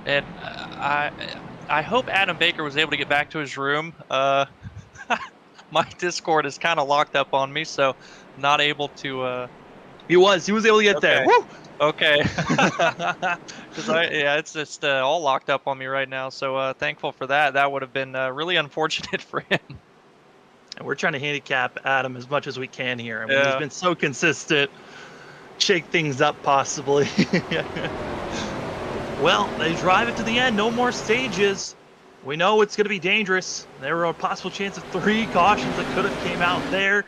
And I hope Adam Baker was able to get back to his room. My Discord is kind of locked up on me, so not able to. He was able to get there. Woo! Okay. Because it's just all locked up on me right now. So thankful for that. That would have been really unfortunate for him. And we're trying to handicap Adam as much as we can here. I mean, he's Yeah. been so consistent. Shake things up, possibly. Well, they drive it to the end. No more stages. We know it's going to be dangerous. There were a possible chance of 3 cautions that could have came out there.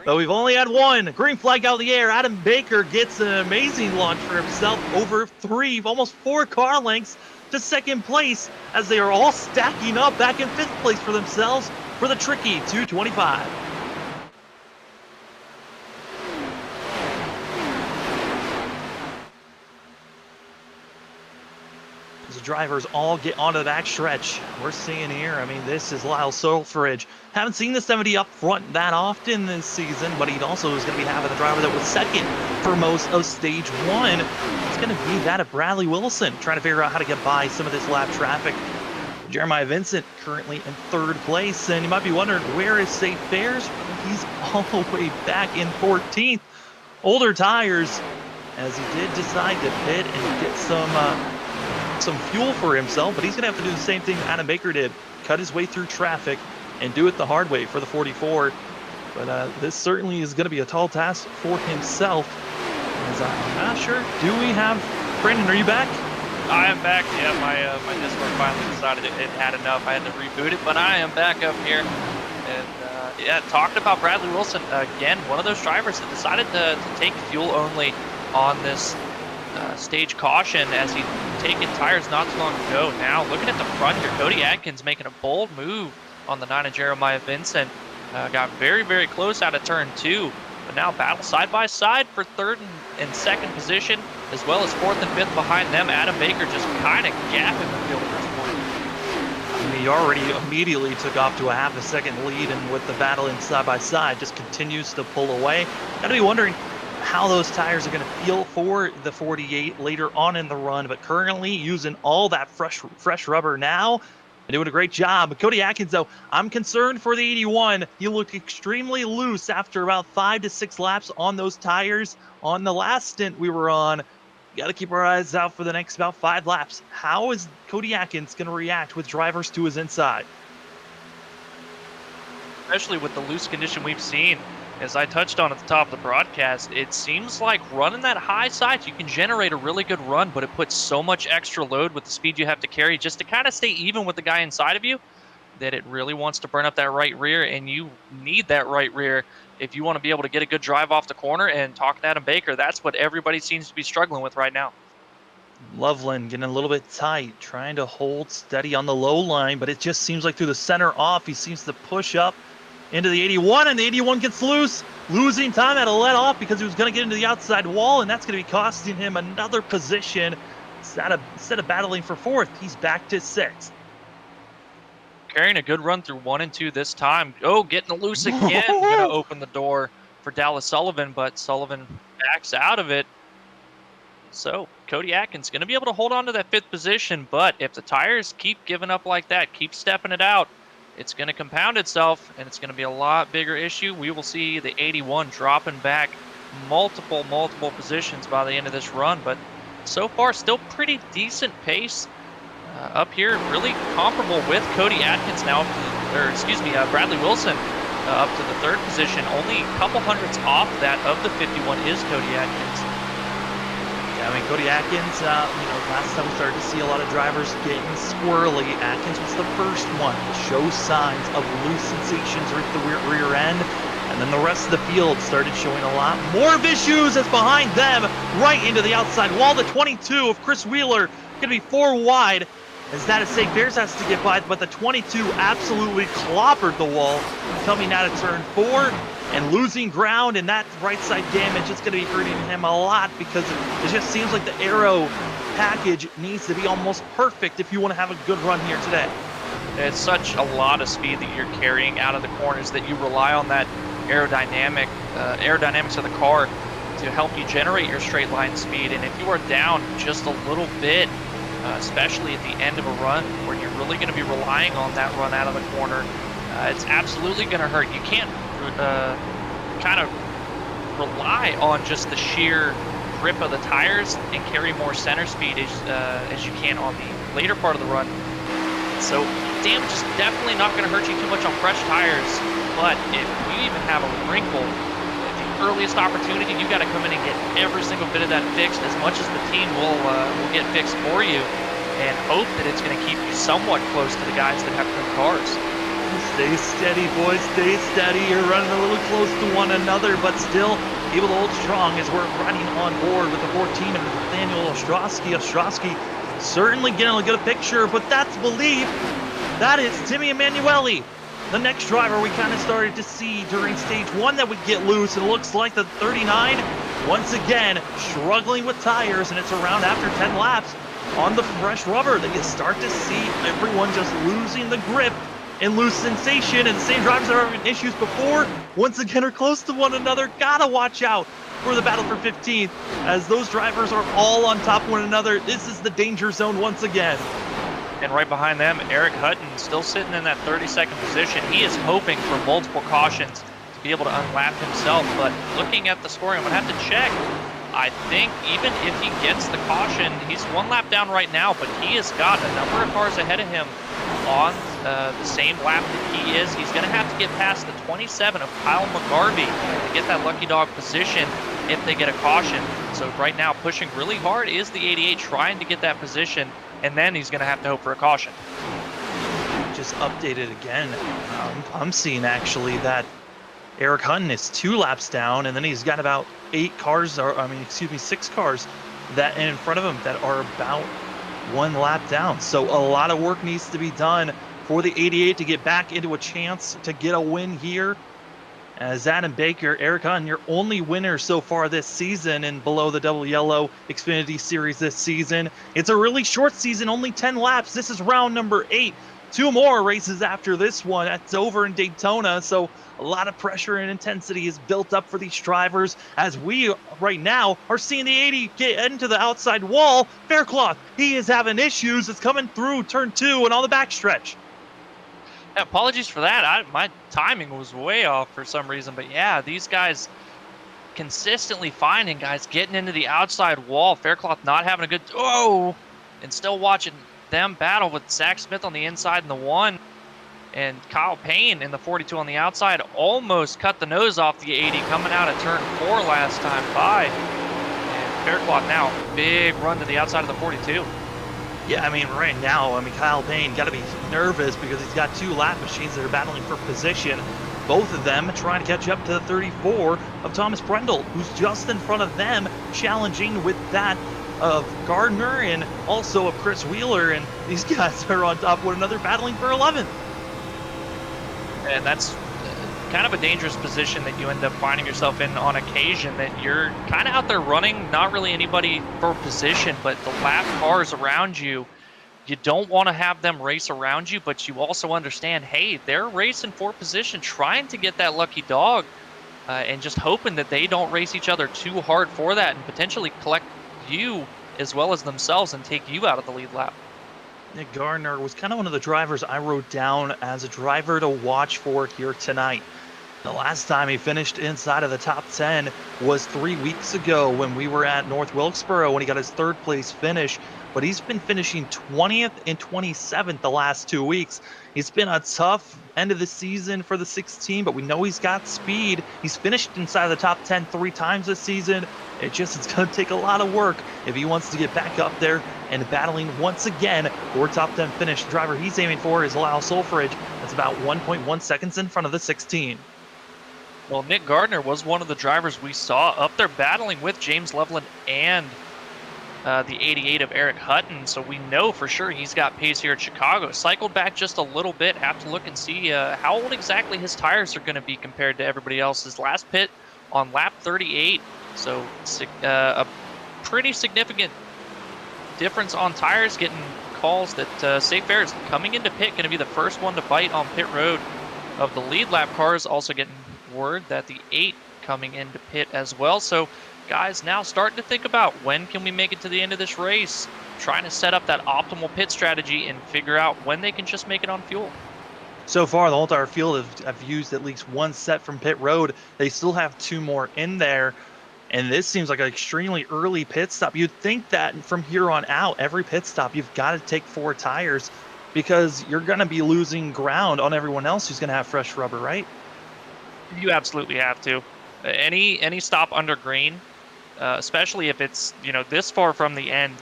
But we've only had 1. Green flag out in the air. Adam Baker gets an amazing launch for himself over 3, almost 4 car lengths to second place as they are all stacking up back in 5th place for themselves for the tricky 225. As the drivers all get onto the back stretch, we're seeing here, I mean, this is Lyle Solfridge. Haven't seen the 70 up front that often this season, but he also is going to be having the driver that was second for most of stage 1. It's going to be that of Bradley Wilson, trying to figure out how to get by some of this lap traffic. Jeremiah Vincent currently in 3rd place, and you might be wondering, where is Safe Fares? He's all the way back in 14th. Older tires, as he did decide to pit and get some fuel for himself, but he's going to have to do the same thing Adam Baker did, cut his way through traffic and do it the hard way for the 44. But this certainly is going to be a tall task for himself. As I'm not sure, do we have, Brandon, are you back? I am back. Yeah, my Discord finally decided it had enough. I had to reboot it, but I am back up here. And yeah, talking about Bradley Wilson, again, one of those drivers that decided to take fuel only on this stage caution as he'd taken tires not too long ago. Now, looking at the front here, Cody Atkins making a bold move on the 9 of Jeremiah Vincent. Got very, very close out of turn 2, but now battle side by side for 3rd and 2nd position, as well as 4th and 5th behind them. Adam Baker just kind of gapping the field at this point. I mean, he already immediately took off to a half a second lead, and with the battle in side by side, just continues to pull away. Gotta be wondering how those tires are going to feel for the 48 later on in the run, but currently using all that fresh rubber now and doing a great job. Cody Atkins, though, I'm concerned for the 81. He looked extremely loose after about 5 to 6 laps on those tires on the last stint we were on. Got to keep our eyes out for the next about 5 laps. How is Cody Atkins going to react with drivers to his inside? Especially with the loose condition we've seen. As I touched on at the top of the broadcast, it seems like running that high side, you can generate a really good run, but it puts so much extra load with the speed you have to carry just to kind of stay even with the guy inside of you that it really wants to burn up that right rear, and you need that right rear if you want to be able to get a good drive off the corner. And talking to Adam Baker, that's what everybody seems to be struggling with right now. Loveland getting a little bit tight, trying to hold steady on the low line, but it just seems like through the center off, he seems to push up into the 81, and the 81 gets loose, losing time, had to let off because he was going to get into the outside wall, and that's going to be costing him another position. Instead of battling for 4th, he's back to 6th. Carrying a good run through 1 and 2 this time. Oh, getting loose again. Going to open the door for Dallas Sullivan, but Sullivan backs out of it. So Cody Atkins going to be able to hold on to that 5th position, but if the tires keep giving up like that, keep stepping it out, it's going to compound itself, and it's going to be a lot bigger issue. We will see the 81 dropping back multiple positions by the end of this run, but so far still pretty decent pace up here, really comparable with Cody Atkins now, Bradley Wilson up to the 3rd position. Only a couple hundredths off that of the 51 is Cody Atkins. I mean, Cody Atkins, last time we started to see a lot of drivers getting squirrely. Atkins was the first one to show signs of loose sensations with the rear end. And then the rest of the field started showing a lot more of issues as behind them, right into the outside wall. The 22 of Chris Wheeler going to be 4 wide. As that is Safe Fares has to get by, but the 22 absolutely clobbered the wall coming out of turn 4. And losing ground, and that right side damage is going to be hurting him a lot because it just seems like the aero package needs to be almost perfect if you want to have a good run here today. It's such a lot of speed that you're carrying out of the corners that you rely on that aerodynamics of the car to help you generate your straight line speed. And if you are down just a little bit, especially at the end of a run where you're really going to be relying on that run out of the corner, it's absolutely going to hurt. You can't kind of rely on just the sheer grip of the tires and carry more center speed as you can on the later part of the run. So damage is definitely not going to hurt you too much on fresh tires, but if you even have a wrinkle, at the earliest opportunity, you got to come in and get every single bit of that fixed as much as the team will get fixed for you, and hope that it's going to keep you somewhat close to the guys that have good cars. Stay steady, boys, stay steady. You're running a little close to one another, but still able to hold strong as we're running on board with the 14 of Nathaniel Ostrowski. Ostrowski certainly getting a good picture, but that's believe. That is Timmy Emanuele, the next driver we kind of started to see during stage 1 that would get loose. It looks like the 39, once again, struggling with tires, and it's around after 10 laps on the fresh rubber that you start to see everyone just losing the grip and lose sensation, and the same drivers that are having issues before once again are close to one another. Gotta watch out for the battle for 15th as those drivers are all on top of one another. This is the danger zone once again. And right behind them, Eric Hutton still sitting in that 32nd position. He is hoping for multiple cautions to be able to unlap himself, but looking at the scoring, I'm gonna have to check. I think even if he gets the caution, he's 1 lap down right now, but he has got a number of cars ahead of him on the same lap that he is. He's going to have to get past the 27 of Kyle McGarvey to get that lucky dog position if they get a caution. So right now, pushing really hard is the 88, trying to get that position, and then he's going to have to hope for a caution. Just updated again. I'm seeing actually that Eric Hutton is 2 laps down, and then he's got about 6 cars that in front of him that are about 1 lap down. So a lot of work needs to be done for the 88 to get back into a chance to get a win here. As Adam Baker, Eric Hutton, your only winner so far this season in below the double yellow Xfinity Series this season. It's a really short season, only 10 laps. This is round number 8. 2 more races after this one. That's over in Daytona, so a lot of pressure and intensity is built up for these drivers as we right now are seeing the 80 get into the outside wall. Faircloth, he is having issues. It's coming through turn 2 and on the backstretch. Yeah, apologies for that. My timing was way off for some reason, but yeah, these guys consistently finding guys getting into the outside wall. Faircloth not having a good and still watching them battle with Zach Smith on the inside in the 1, and Kyle Payne in the 42 on the outside almost cut the nose off the 80 coming out of turn 4 last time by. And Faircloth now, big run to the outside of the 42. Yeah, I mean, right now, Kyle Payne got to be nervous because he's got 2 lap machines that are battling for position. Both of them trying to catch up to the 34 of Thomas Brendel, who's just in front of them, challenging with that of Gardner and also of Chris Wheeler, and these guys are on top of one another battling for 11th. And that's kind of a dangerous position that you end up finding yourself in on occasion, that you're kind of out there running, not really anybody for position, but the lap cars around you, you don't want to have them race around you, but you also understand, hey, they're racing for position, trying to get that lucky dog, and just hoping that they don't race each other too hard for that and potentially collect you as well as themselves and take you out of the lead lap. Nick Gardner was kind of one of the drivers I wrote down as a driver to watch for here tonight. The last time he finished inside of the top 10 was 3 weeks ago when we were at North Wilkesboro when he got his 3rd place finish, but he's been finishing 20th and 27th the last 2 weeks. It's been a tough end of the season for the 16, but we know he's got speed. He's finished inside of the top 10 3 times this season. It's going to take a lot of work if he wants to get back up there and battling once again for top 10 finish. The driver he's aiming for is Lyle Solfridge. That's about 1.1 seconds in front of the 16. Well, Nick Gardner was one of the drivers we saw up there battling with James Loveland and the 88 of Eric Hutton, so we know for sure he's got pace here at Chicago. Cycled back just a little bit. Have to look and see how old exactly his tires are going to be compared to everybody else's. Last pit on lap 38, so a pretty significant difference on tires. Getting calls that Safe Air is coming into pit, going to be the first one to bite on pit road of the lead lap cars. Also getting word that the 8 coming into pit as well. So guys now starting to think about when can we make it to the end of this race, trying to set up that optimal pit strategy and figure out when they can just make it on fuel. So far, the whole entire field have used at least 1 set from pit road. They still have 2 more in there. And this seems like an extremely early pit stop. You'd think that from here on out, every pit stop, you've got to take 4 tires because you're going to be losing ground on everyone else who's going to have fresh rubber, right? You absolutely have to. Any stop under green, especially if it's, this far from the end,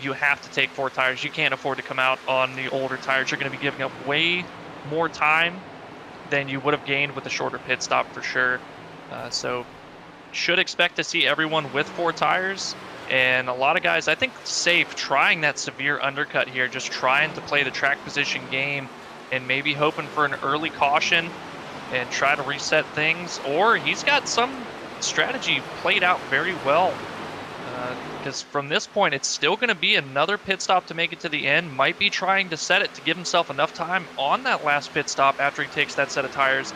you have to take 4 tires. You can't afford to come out on the older tires. You're going to be giving up way more time than you would have gained with a shorter pit stop for sure. So should expect to see everyone with 4 tires. And a lot of guys, I think, safe trying that severe undercut here, just trying to play the track position game and maybe hoping for an early caution and try to reset things. Or he's got some strategy played out very well. Because from this point, it's still going to be another pit stop to make it to the end. Might be trying to set it to give himself enough time on that last pit stop after he takes that set of tires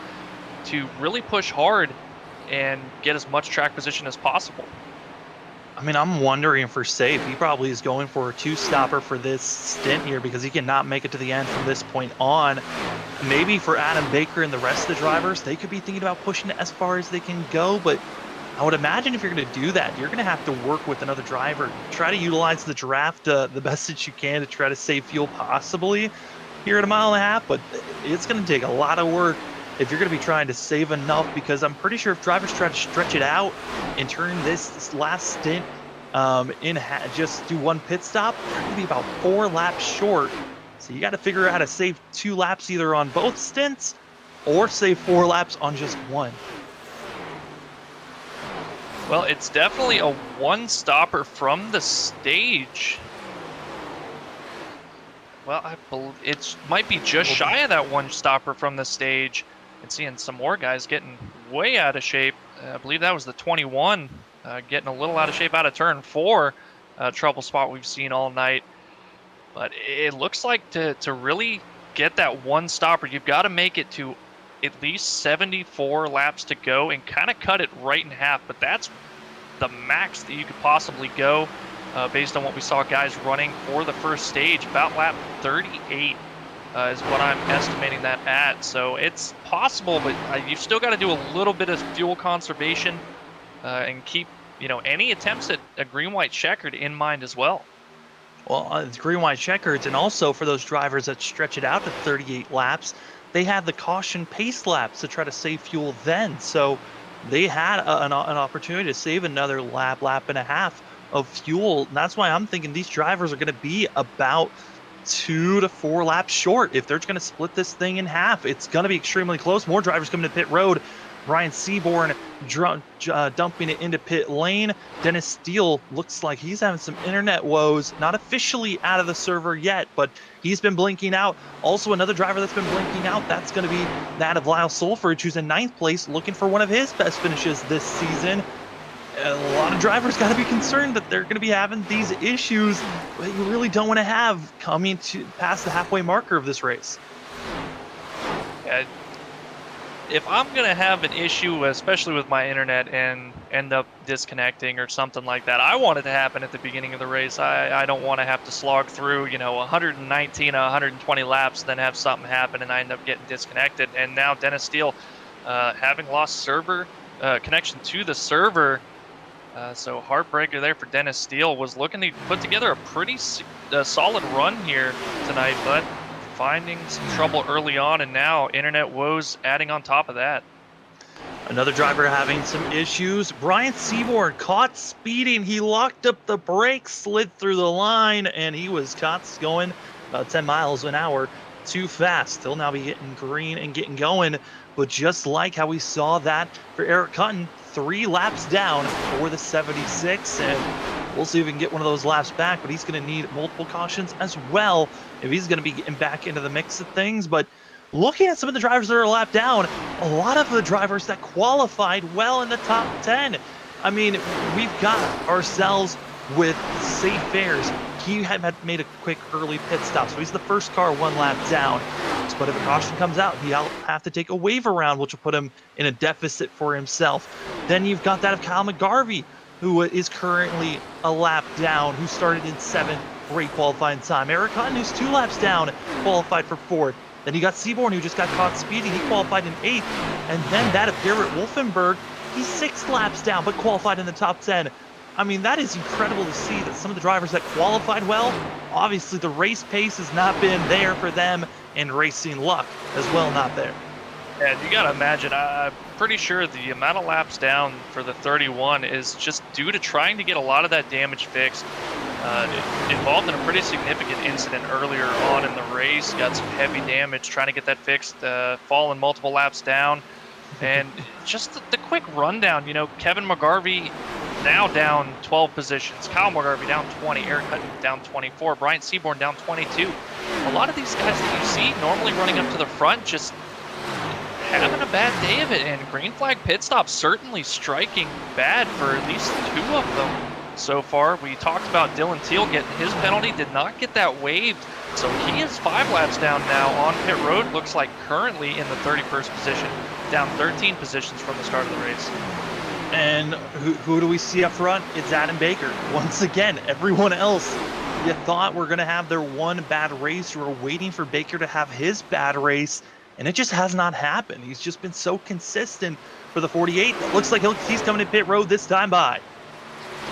to really push hard and get as much track position as possible. I mean, I'm wondering for safe, he probably is going for a 2-stopper for this stint here because he cannot make it to the end from this point on. Maybe for Adam Baker and the rest of the drivers, they could be thinking about pushing it as far as they can go, but I would imagine if you're going to do that, you're going to have to work with another driver. Try to utilize the draft the best that you can to try to save fuel possibly here at 1.5 miles, but it's going to take a lot of work if you're going to be trying to save enough, because I'm pretty sure if drivers try to stretch it out and turn this last stint just do 1 pit stop, they're going to be about 4 laps short. So you got to figure out how to save 2 laps either on both stints or save 4 laps on just 1. Well, it's definitely a 1-stopper from the stage. Well, I believe it might be just shy of that 1-stopper from the stage. And seeing some more guys getting way out of shape. I believe that was the 21 getting a little out of shape out of turn 4. Trouble spot we've seen all night. But it looks like to really get that 1-stopper, you've got to make it to at least 74 laps to go and kind of cut it right in half. But that's the max that you could possibly go based on what we saw guys running for the first stage. About lap 38 is what I'm estimating that at. So it's possible, but you've still got to do a little bit of fuel conservation and keep any attempts at a green-white checkered in mind as well. Well, it's green-white checkers, and also for those drivers that stretch it out to 38 laps, they had the caution pace laps to try to save fuel then. So they had an opportunity to save another lap and a half of fuel. And that's why I'm thinking these drivers are going to be about 2 to 4 laps short. If they're going to split this thing in half, it's going to be extremely close. More drivers coming to pit road. Ryan Seaborn dumping it into pit lane. Dennis Steele looks like he's having some internet woes. Not officially out of the server yet, but he's been blinking out. Also, another driver that's been blinking out, that's going to be that of Lyle Solfridge, who's in 9th place, looking for one of his best finishes this season. A lot of drivers got to be concerned that they're going to be having these issues that you really don't want to have coming to past the halfway marker of this race. If I'm going to have an issue, especially with my internet, and end up disconnecting or something like that, I want it to happen at the beginning of the race. I don't want to have to slog through, 119, 120 laps, then have something happen and I end up getting disconnected. And now Dennis Steele, having lost server connection to the server, so heartbreaker there for Dennis Steele, was looking to put together a pretty solid run here tonight, but finding some trouble early on, and now internet woes adding on top of that. Another driver having some issues. Brian Seaborn caught speeding. He locked up the brakes, slid through the line, and he was caught going about 10 miles an hour too fast. He'll now be getting green and getting going. But just like how we saw that for Eric Cutton, 3 laps down for the 76, and we'll see if we can get one of those laps back, but he's going to need multiple cautions as well if he's going to be getting back into the mix of things. But looking at some of the drivers that are a lap down, a lot of the drivers that qualified well in the top 10. I mean, we've got ourselves with safe fares. He had made a quick early pit stop, so he's the first car 1 lap down. But if a caution comes out, he'll have to take a wave around, which will put him in a deficit for himself. Then you've got that of Kyle McGarvey, who is currently a lap down, who started in 7th, great qualifying time. Eric Hutton, who's 2 laps down, qualified for 4th. Then you got Seaborn, who just got caught speeding. He qualified in 8th. And then that of Garrett Wolfenberg, He's 6 laps down, but qualified in the top 10. I mean, that is incredible to see that some of the drivers that qualified well, obviously the race pace has not been there for them, and racing luck as well not there. And you got to imagine, I'm pretty sure the amount of laps down for the 31 is just due to trying to get a lot of that damage fixed. Involved in a pretty significant incident earlier on in the race, got some heavy damage, trying to get that fixed, falling multiple laps down. And just the quick rundown, you know, Kevin McGarvey now down 12 positions, Kyle McGarvey down 20, Eric Hutton down 24, Bryant Seaborn down 22. A lot of these guys that you see normally running up to the front just having a bad day of it, and green flag pit stop certainly striking bad for at least 2 of them so far. We talked about Dylan Teal getting his penalty, did not get that waived, so he is 5 laps down now on pit road. Looks like currently in the 31st position, down 13 positions from the start of the race. And who do we see up front? It's Adam Baker. Once again, everyone else, you thought we're going to have their one bad race. You were waiting for Baker to have his bad race, and it just has not happened. He's just been so consistent for the 48. It looks like he's coming to pit road this time by.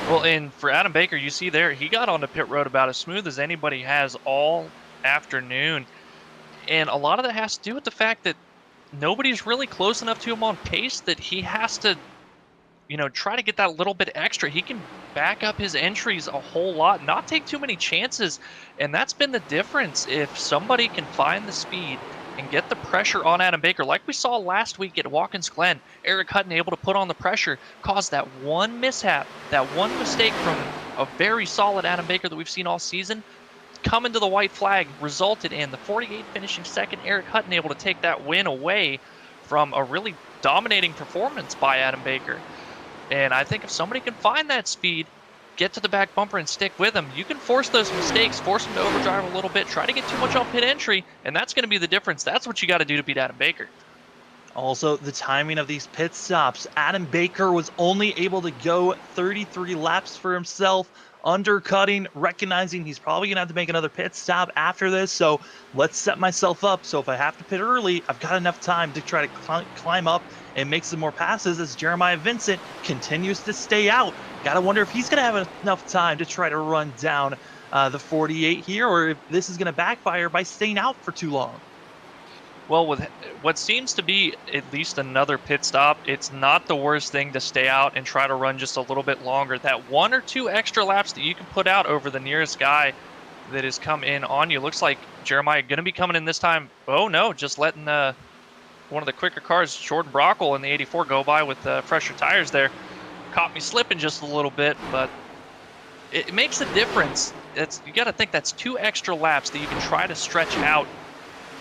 Well, and for Adam Baker, you see there, he got onto pit road about as smooth as anybody has all afternoon. And a lot of that has to do with the fact that nobody's really close enough to him on pace that he has to, you know, try to get that little bit extra. He can back up his entries a whole lot, not take too many chances. And that's been the difference. If somebody can find the speed and get the pressure on Adam Baker, like we saw last week at Watkins Glen, Eric Hutton able to put on the pressure, caused that one mishap, that one mistake from a very solid Adam Baker that we've seen all season, coming to the white flag, resulted in the 48 finishing second, Eric Hutton able to take that win away from a really dominating performance by Adam Baker. And I think if somebody can find that speed, get to the back bumper and stick with him, you can force those mistakes, force him to overdrive a little bit, try to get too much on pit entry, and that's going to be the difference. That's what you got to do to beat Adam Baker. Also, the timing of these pit stops. Adam Baker was only able to go 33 laps for himself, undercutting, recognizing he's probably going to have to make another pit stop after this. So let's set myself up. So if I have to pit early, I've got enough time to try to climb up and make some more passes as Jeremiah Vincent continues to stay out. Got to wonder if he's going to have enough time to try to run down the 48 here, or if this is going to backfire by staying out for too long. Well, with what seems to be at least another pit stop, it's not the worst thing to stay out and try to run just a little bit longer. That 1 or 2 extra laps that you can put out over the nearest guy that has come in on you. Looks like Jeremiah going to be coming in this time. Oh, no, just letting one of the quicker cars, Jordan Brockle in the 84, go by with fresher tires there. Caught me slipping just a little bit, but it makes a difference. You got to think that's 2 extra laps that you can try to stretch out.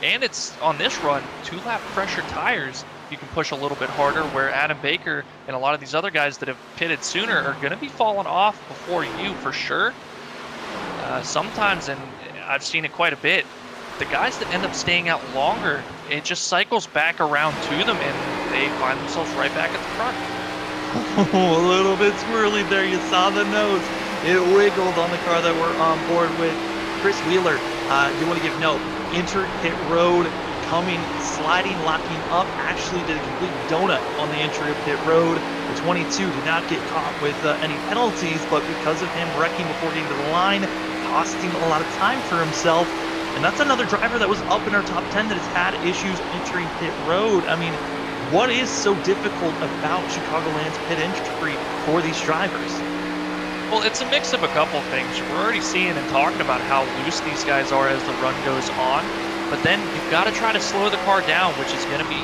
And it's on this run, 2-lap fresher tires. You can push a little bit harder, where Adam Baker and a lot of these other guys that have pitted sooner are going to be falling off before you for sure. Sometimes, and I've seen it quite a bit, the guys that end up staying out longer, it just cycles back around to them and they find themselves right back at the front. A little bit swirly there. You saw the nose. It wiggled on the car that we're on board with. Chris Wheeler, do want to give note. Entered pit road, coming, sliding, locking up, actually did a complete donut on the entry of pit road. The 22 did not get caught with any penalties, but because of him wrecking before getting to the line, costing a lot of time for himself. And that's another driver that was up in our top 10 that has had issues entering pit road. I mean, what is so difficult about Chicagoland's pit entry for these drivers? Well, it's a mix of a couple things. We're already seeing and talking about how loose these guys are as the run goes on, but then you've got to try to slow the car down, which is going to be,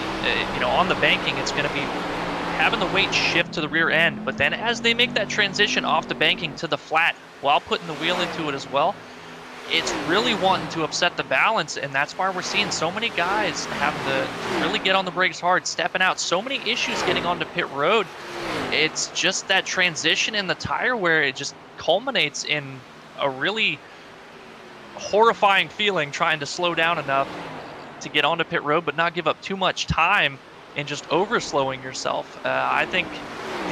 on the banking, it's going to be having the weight shift to the rear end. But then as they make that transition off the banking to the flat while putting the wheel into it as well, it's really wanting to upset the balance, and that's why we're seeing so many guys having to really get on the brakes hard, stepping out. So many issues getting onto pit road. It's just that transition in the tire where it just culminates in a really horrifying feeling, trying to slow down enough to get onto pit road but not give up too much time and just over slowing yourself. I think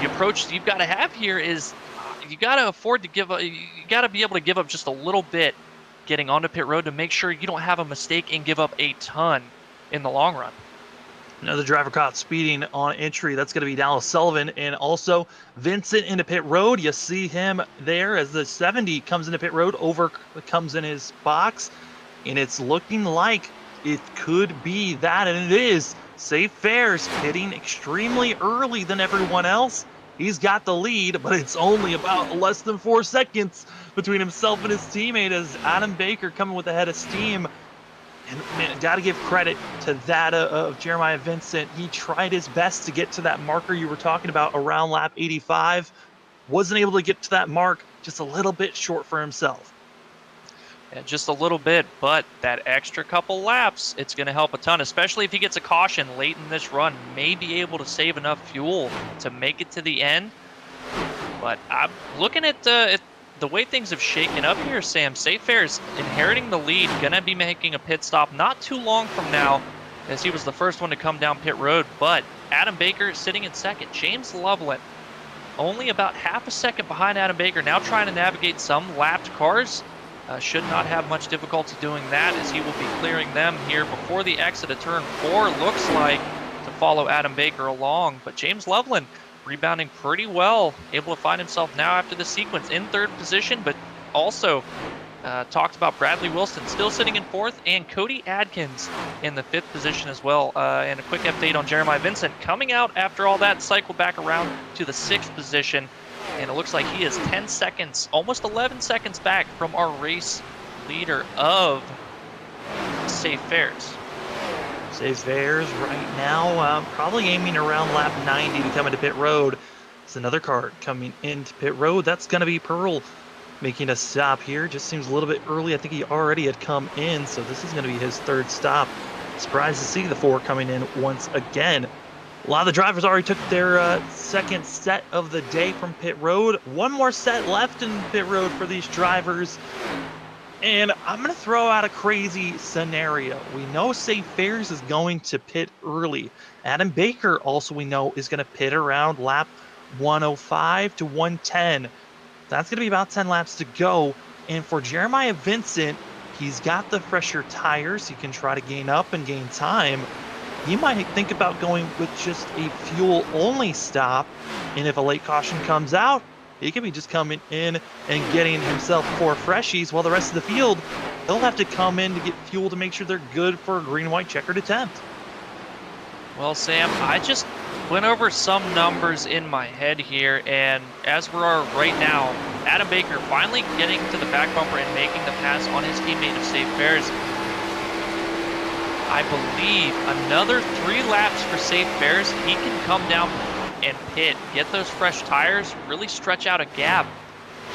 the approach you've got to have here is you got to afford to you got to be able to give up just a little bit getting onto pit road to make sure you don't have a mistake and give up a ton in the long run. Another driver caught speeding on entry. That's going to be Dallas Sullivan. And also Vincent into pit road. You see him there as the 70 comes into pit road, comes in his box. And it's looking like it could be that, and it is. Safe Fares pitting extremely early than everyone else. He's got the lead, but it's only about less than 4 seconds between himself and his teammate as Adam Baker coming with a head of steam. And man, got to give credit to that of Jeremiah Vincent. He tried his best to get to that marker you were talking about around lap 85. Wasn't able to get to that mark, just a little bit short for himself. Yeah, just a little bit, but that extra couple laps, it's going to help a ton, especially if he gets a caution late in this run. May be able to save enough fuel to make it to the end. But I'm looking at the way things have shaken up here, Sam. Safe Fares inheriting the lead, going to be making a pit stop not too long from now, as he was the first one to come down pit road. But Adam Baker sitting in second. James Loveland only about half a second behind Adam Baker, now trying to navigate some lapped cars. Should not have much difficulty doing that, as he will be clearing them here before the exit of turn 4, looks like, to follow Adam Baker along. But James Loveland rebounding pretty well, able to find himself now after the sequence in 3rd position, but also talked about Bradley Wilson still sitting in 4th, and Cody Adkins in the 5th position as well. And a quick update on Jeremiah Vincent coming out after all that, cycled back around to the 6th position. And it looks like he is 10 seconds, almost 11 seconds back from our race leader of Safe Fares. Safe Fares right now, probably aiming around lap 90 to come into pit road. It's another car coming into pit road. That's going to be Pearl making a stop here. Just seems a little bit early. I think he already had come in, so this is going to be his 3rd stop. Surprised to see the 4 coming in once again. A lot of the drivers already took their 2nd set of the day from pit road. One more set left in pit road for these drivers. And I'm going to throw out a crazy scenario. We know Safe Fares is going to pit early. Adam Baker also, we know, is going to pit around lap 105 to 110. That's going to be about 10 laps to go. And for Jeremiah Vincent, he's got the fresher tires. He can try to gain up and gain time. He might think about going with just a fuel-only stop, and if a late caution comes out, he could be just coming in and getting himself 4 freshies, while the rest of the field, they'll have to come in to get fuel to make sure they're good for a green-white checkered attempt. Well, Sam, I just went over some numbers in my head here, and as we are right now, Adam Baker finally getting to the back bumper and making the pass on his teammate of Safe Fares. I believe another 3 laps for Safe Fares, he can come down and pit, get those fresh tires, really stretch out a gap.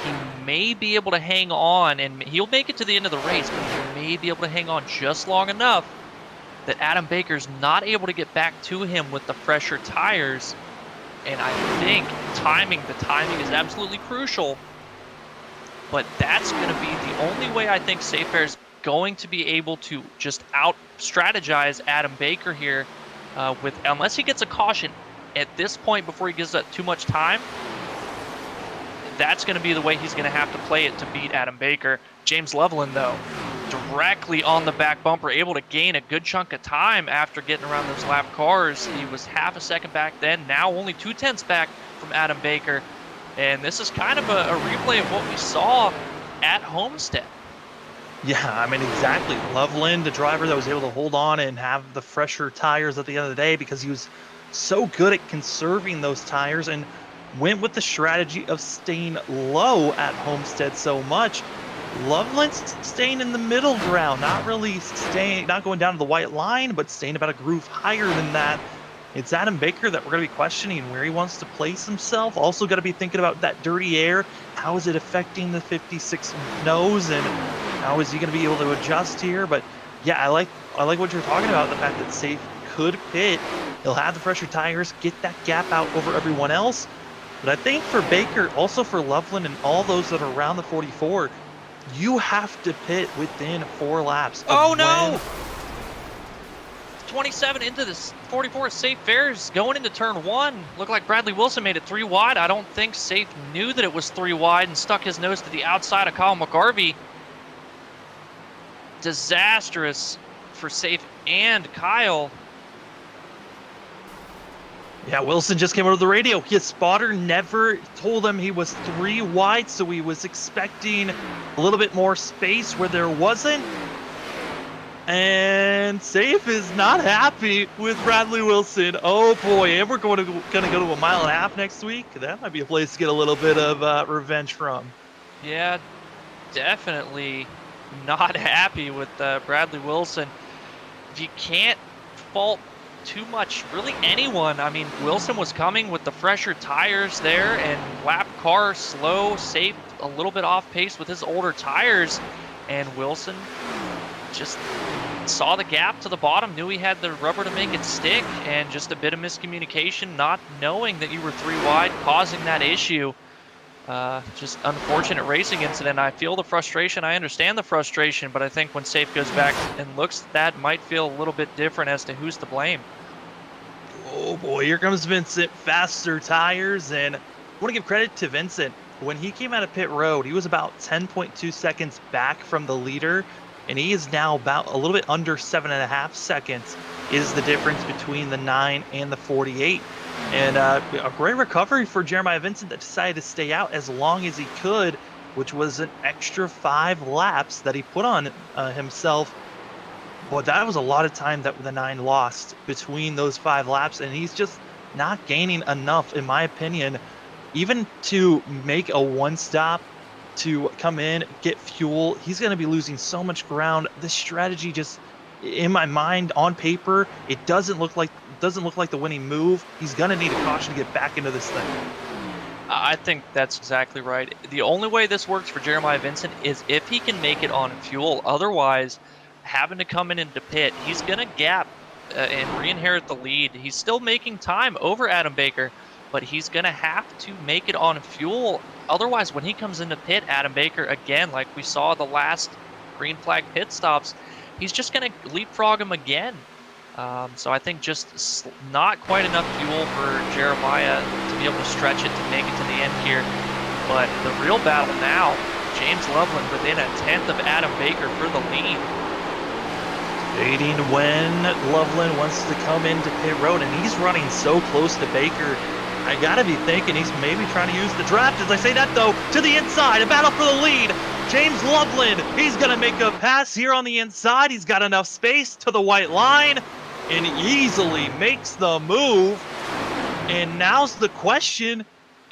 He may be able to hang on, and he'll make it to the end of the race, but he may be able to hang on just long enough that Adam Baker's not able to get back to him with the fresher tires. And I think the timing is absolutely crucial, but that's going to be the only way I think Safe Fares going to be able to just out strategize Adam Baker here, unless he gets a caution at this point before he gives up too much time. That's going to be the way he's going to have to play it to beat Adam Baker. James Loveland, though, directly on the back bumper, able to gain a good chunk of time after getting around those lap cars. He was half a second back then, now only 0.2 back from Adam Baker. And this is kind of a replay of what we saw at Homestead. Yeah, I mean, exactly. Loveland, the driver that was able to hold on and have the fresher tires at the end of the day because he was so good at conserving those tires and went with the strategy of staying low at Homestead so much. Loveland's staying in the middle ground, not going down to the white line, but staying about a groove higher than that. It's Adam Baker that we're going to be questioning where he wants to place himself. Also got to be thinking about that dirty air. How is it affecting the 56 nose, and how is he going to be able to adjust here? But yeah, I like what you're talking about, the fact that Safe could pit. He'll have the fresher tires, get that gap out over everyone else. But I think for Baker, also for Loveland and all those that are around the 44, you have to pit within 4 laps. Oh no! 27 into this 44. Safe Fares going into turn 1. Looked like Bradley Wilson made it 3 wide. I don't think Safe knew that it was 3 wide and stuck his nose to the outside of Kyle McGarvey. Disastrous for Safe and Kyle. Yeah, Wilson just came over the radio. His spotter never told him he was 3 wide, so he was expecting a little bit more space where there wasn't. And Safe is not happy with Bradley Wilson. Oh boy, and we're going to go to a mile and a half next week. That might be a place to get a little bit of revenge from. Yeah, definitely not happy with Bradley Wilson. You can't fault too much, really, anyone. I mean, Wilson was coming with the fresher tires there, and lap car slow, Safe a little bit off pace with his older tires, and Wilson just saw the gap to the bottom, knew he had the rubber to make it stick, and just a bit of miscommunication, not knowing that you were 3 wide, causing that issue. Just unfortunate racing incident. I feel the frustration. I understand the frustration, but I think when Safe goes back and looks, that might feel a little bit different as to who's to blame. Oh boy, here comes Vincent, faster tires, and I want to give credit to Vincent. When he came out of pit road, he was about 10.2 seconds back from the leader, and he is now about a little bit under 7.5 seconds is the difference between the 9 and the 48. And a great recovery for Jeremiah Vincent that decided to stay out as long as he could, which was an extra 5 laps that he put on himself. But that was a lot of time that the 9 lost between those 5 laps, and he's just not gaining enough, in my opinion, even to make a 1 stop, to come in, get fuel. He's going to be losing so much ground. This strategy just, in my mind, on paper, it doesn't look like the winning move. He's going to need a caution to get back into this thing. I think that's exactly right. The only way this works for Jeremiah Vincent is if he can make it on fuel. Otherwise, having to come in into pit, he's going to gap and re-inherit the lead. He's still making time over Adam Baker, but he's going to have to make it on fuel. Otherwise, when he comes into pit, Adam Baker, again, like we saw the last green flag pit stops, he's just going to leapfrog him again. So I think just not quite enough fuel for Jeremiah to be able to stretch it to make it to the end here. But the real battle now, James Loveland within a 10th of Adam Baker for the lead. Waiting when Loveland wants to come into pit road, and he's running so close to Baker. I gotta be thinking he's maybe trying to use the draft. As I say that though, to the inside, a battle for the lead. James Loveland, he's gonna make a pass here on the inside. He's got enough space to the white line and easily makes the move. And now's the question,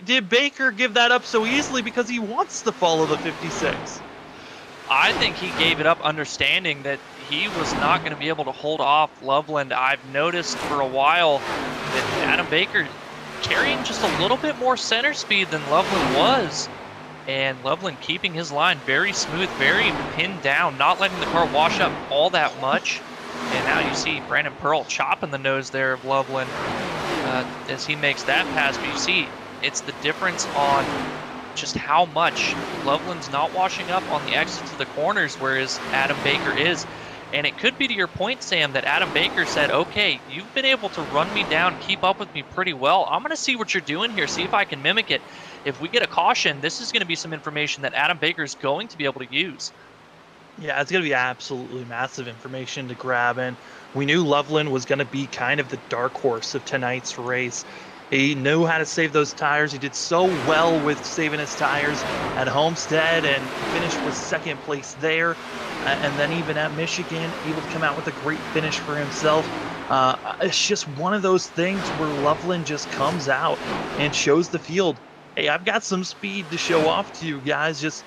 did Baker give that up so easily because he wants to follow the 56? I think he gave it up understanding that he was not going to be able to hold off Loveland. I've noticed for a while that Adam Baker carrying just a little bit more center speed than Loveland was. And Loveland keeping his line very smooth, very pinned down, not letting the car wash up all that much. And now you see Brandon Pearl chopping the nose there of Loveland as he makes that pass. But you see, it's the difference on just how much Loveland's not washing up on the exits of the corners, whereas Adam Baker is. And it could be to your point, Sam, that Adam Baker said, okay, you've been able to run me down, keep up with me pretty well. I'm going to see what you're doing here, see if I can mimic it. If we get a caution, this is going to be some information that Adam Baker is going to be able to use. Yeah, it's going to be absolutely massive information to grab. And we knew Loveland was going to be kind of the dark horse of tonight's race. He knew how to save those tires. He did so well with saving his tires at Homestead and finished with 2nd place there. And then even at Michigan, able to come out with a great finish for himself. It's just one of those things where Loveland just comes out and shows the field, hey, I've got some speed to show off to you guys. Just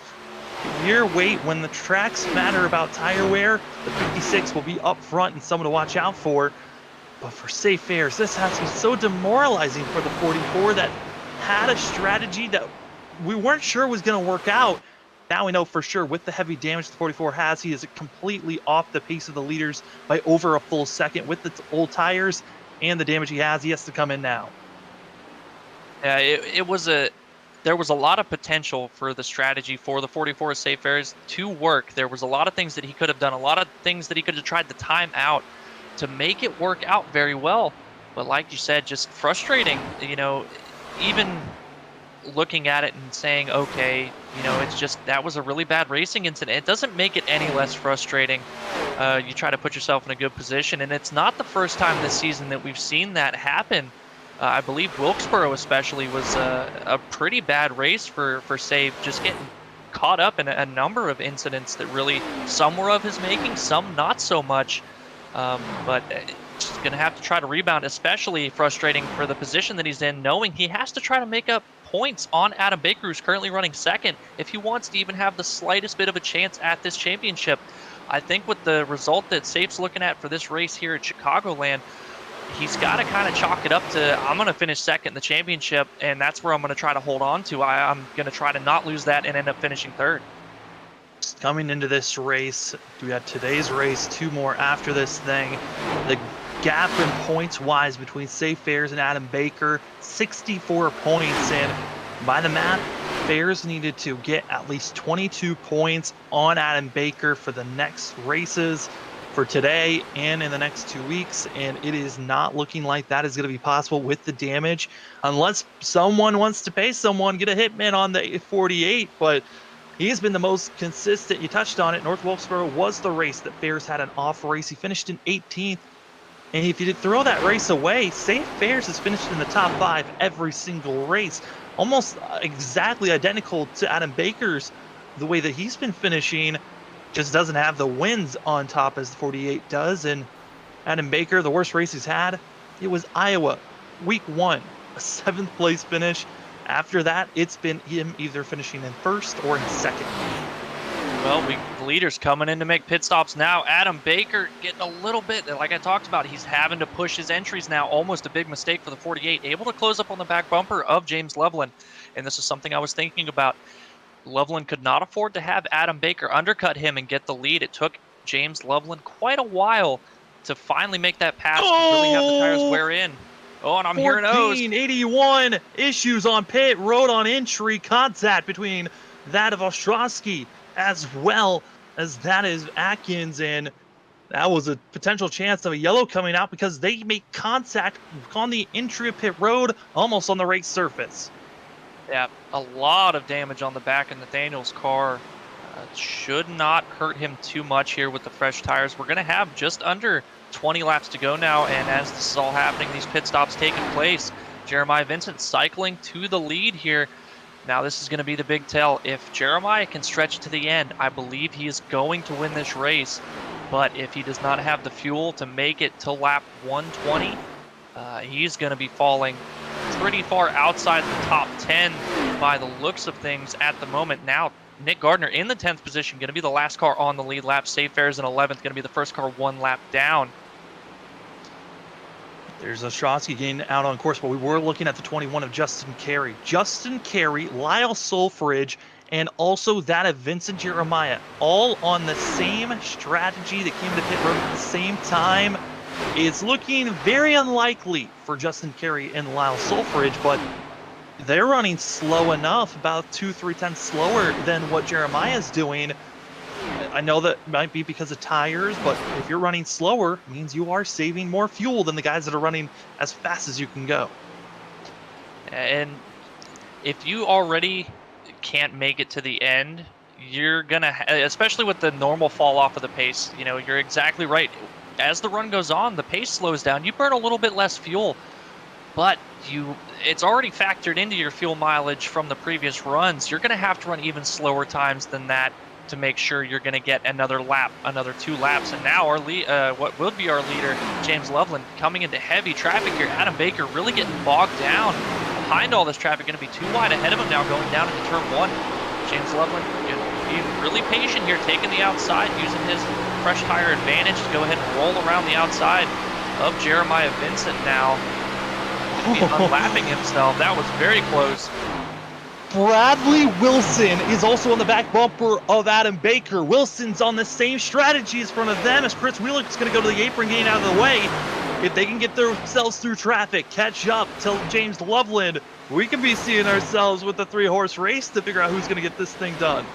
here, wait, when the tracks matter about tire wear, the 56 will be up front and someone to watch out for. But for Safe Fares, this has to be so demoralizing for the 44 that had a strategy that we weren't sure was going to work out. Now we know for sure with the heavy damage the 44 has, he is completely off the pace of the leaders by over a full second. With the old tires and the damage he has to come in now. Yeah, there was a lot of potential for the strategy for the 44 Safe Fares to work. There was a lot of things that he could have done, a lot of things that he could have tried to time out to make it work out very well. But like you said, just frustrating, even looking at it and saying, okay, it's just, that was a really bad racing incident. It doesn't make it any less frustrating. You try to put yourself in a good position, and it's not the first time this season that we've seen that happen. I believe Wilkesboro especially was a pretty bad race for Save, just getting caught up in a number of incidents that really, some were of his making, some not so much. But just going to have to try to rebound, especially frustrating for the position that he's in, knowing he has to try to make up points on Adam Baker, who's currently running second, if he wants to even have the slightest bit of a chance at this championship. I think with the result that Safe's looking at for this race here at Chicagoland, he's got to kind of chalk it up to, I'm going to finish second in the championship, and that's where I'm going to try to hold on to. I'm going to try to not lose that and end up finishing third. Coming into this race, we got today's race, 2 more after this thing. The gap in points-wise between Safe Fares and Adam Baker, 64 points, and by the math, Fares needed to get at least 22 points on Adam Baker for the next races, for today and in the next 2 weeks, and it is not looking like that is going to be possible with the damage, unless someone wants to pay someone, get a hitman on the 48, but he has been the most consistent. You touched on it. North Wilkesboro was the race that Fares had an off race. He finished in 18th, and if you did throw that race away, Safe Fares has finished in the top 5 every single race, almost exactly identical to Adam Baker's, the way that he's been finishing. Just doesn't have the wins on top as the 48 does. And Adam Baker, the worst race he's had, it was Iowa, week 1, a 7th place finish. After that, it's been him either finishing in first or in second. Well, the leader's coming in to make pit stops now. Adam Baker getting a little bit, like I talked about, he's having to push his entries now. Almost a big mistake for the 48. Able to close up on the back bumper of James Loveland. And this is something I was thinking about. Loveland could not afford to have Adam Baker undercut him and get the lead. It took James Loveland quite a while to finally make that pass, to really have the tires wear in. Oh, and I'm hearing O's. 1481 issues on pit road on entry, contact between that of Ostrowski as well as that is Atkins, and that was a potential chance of a yellow coming out because they make contact on the entry of pit road, almost on the race surface. Yeah, a lot of damage on the back of Nathaniel's car. Should not hurt him too much here with the fresh tires. We're going to have just under 20 laps to go now, and as this is all happening, these pit stops taking place, Jeremiah Vincent cycling to the lead here. Now this is going to be the big tell. If Jeremiah can stretch to the end, I believe he is going to win this race. But if he does not have the fuel to make it to lap 120, he's going to be falling pretty far outside the top 10 by the looks of things at the moment. Now Nick Gardner in the 10th position, going to be the last car on the lead lap. Safe Fares in 11th, going to be the first car 1 lap down. There's Ostrowski getting out on course, but we were looking at the 21 of Justin Carey. Justin Carey, Lyle Solfridge, and also that of Vincent Jeremiah, all on the same strategy that came to pit road at the same time. It's looking very unlikely for Justin Carey and Lyle Solfridge, but they're running slow enough, about 2-3 tenths slower than what Jeremiah's doing. I know that might be because of tires, but if you're running slower, it means you are saving more fuel than the guys that are running as fast as you can go. And if you already can't make it to the end, you're going to, especially with the normal fall off of the pace, you know, you're exactly right. As the run goes on, the pace slows down. You burn a little bit less fuel, but it's already factored into your fuel mileage from the previous runs. You're going to have to run even slower times than that to make sure you're going to get another lap, another 2 laps. And now our what will be our leader, James Loveland, coming into heavy traffic here. Adam Baker really getting bogged down behind all this traffic, going to be too wide ahead of him now going down into turn 1. James Loveland being really patient here, taking the outside, using his fresh tire advantage to go ahead and roll around the outside of Jeremiah Vincent now. Unlapping himself. That was very close. Bradley Wilson is also on the back bumper of Adam Baker. Wilson's on the same strategy as front of them as Chris Wheeler is going to go to the apron, getting out of the way. If they can get themselves through traffic, catch up to James Loveland, we could be seeing ourselves with a 3-horse race to figure out who's going to get this thing done.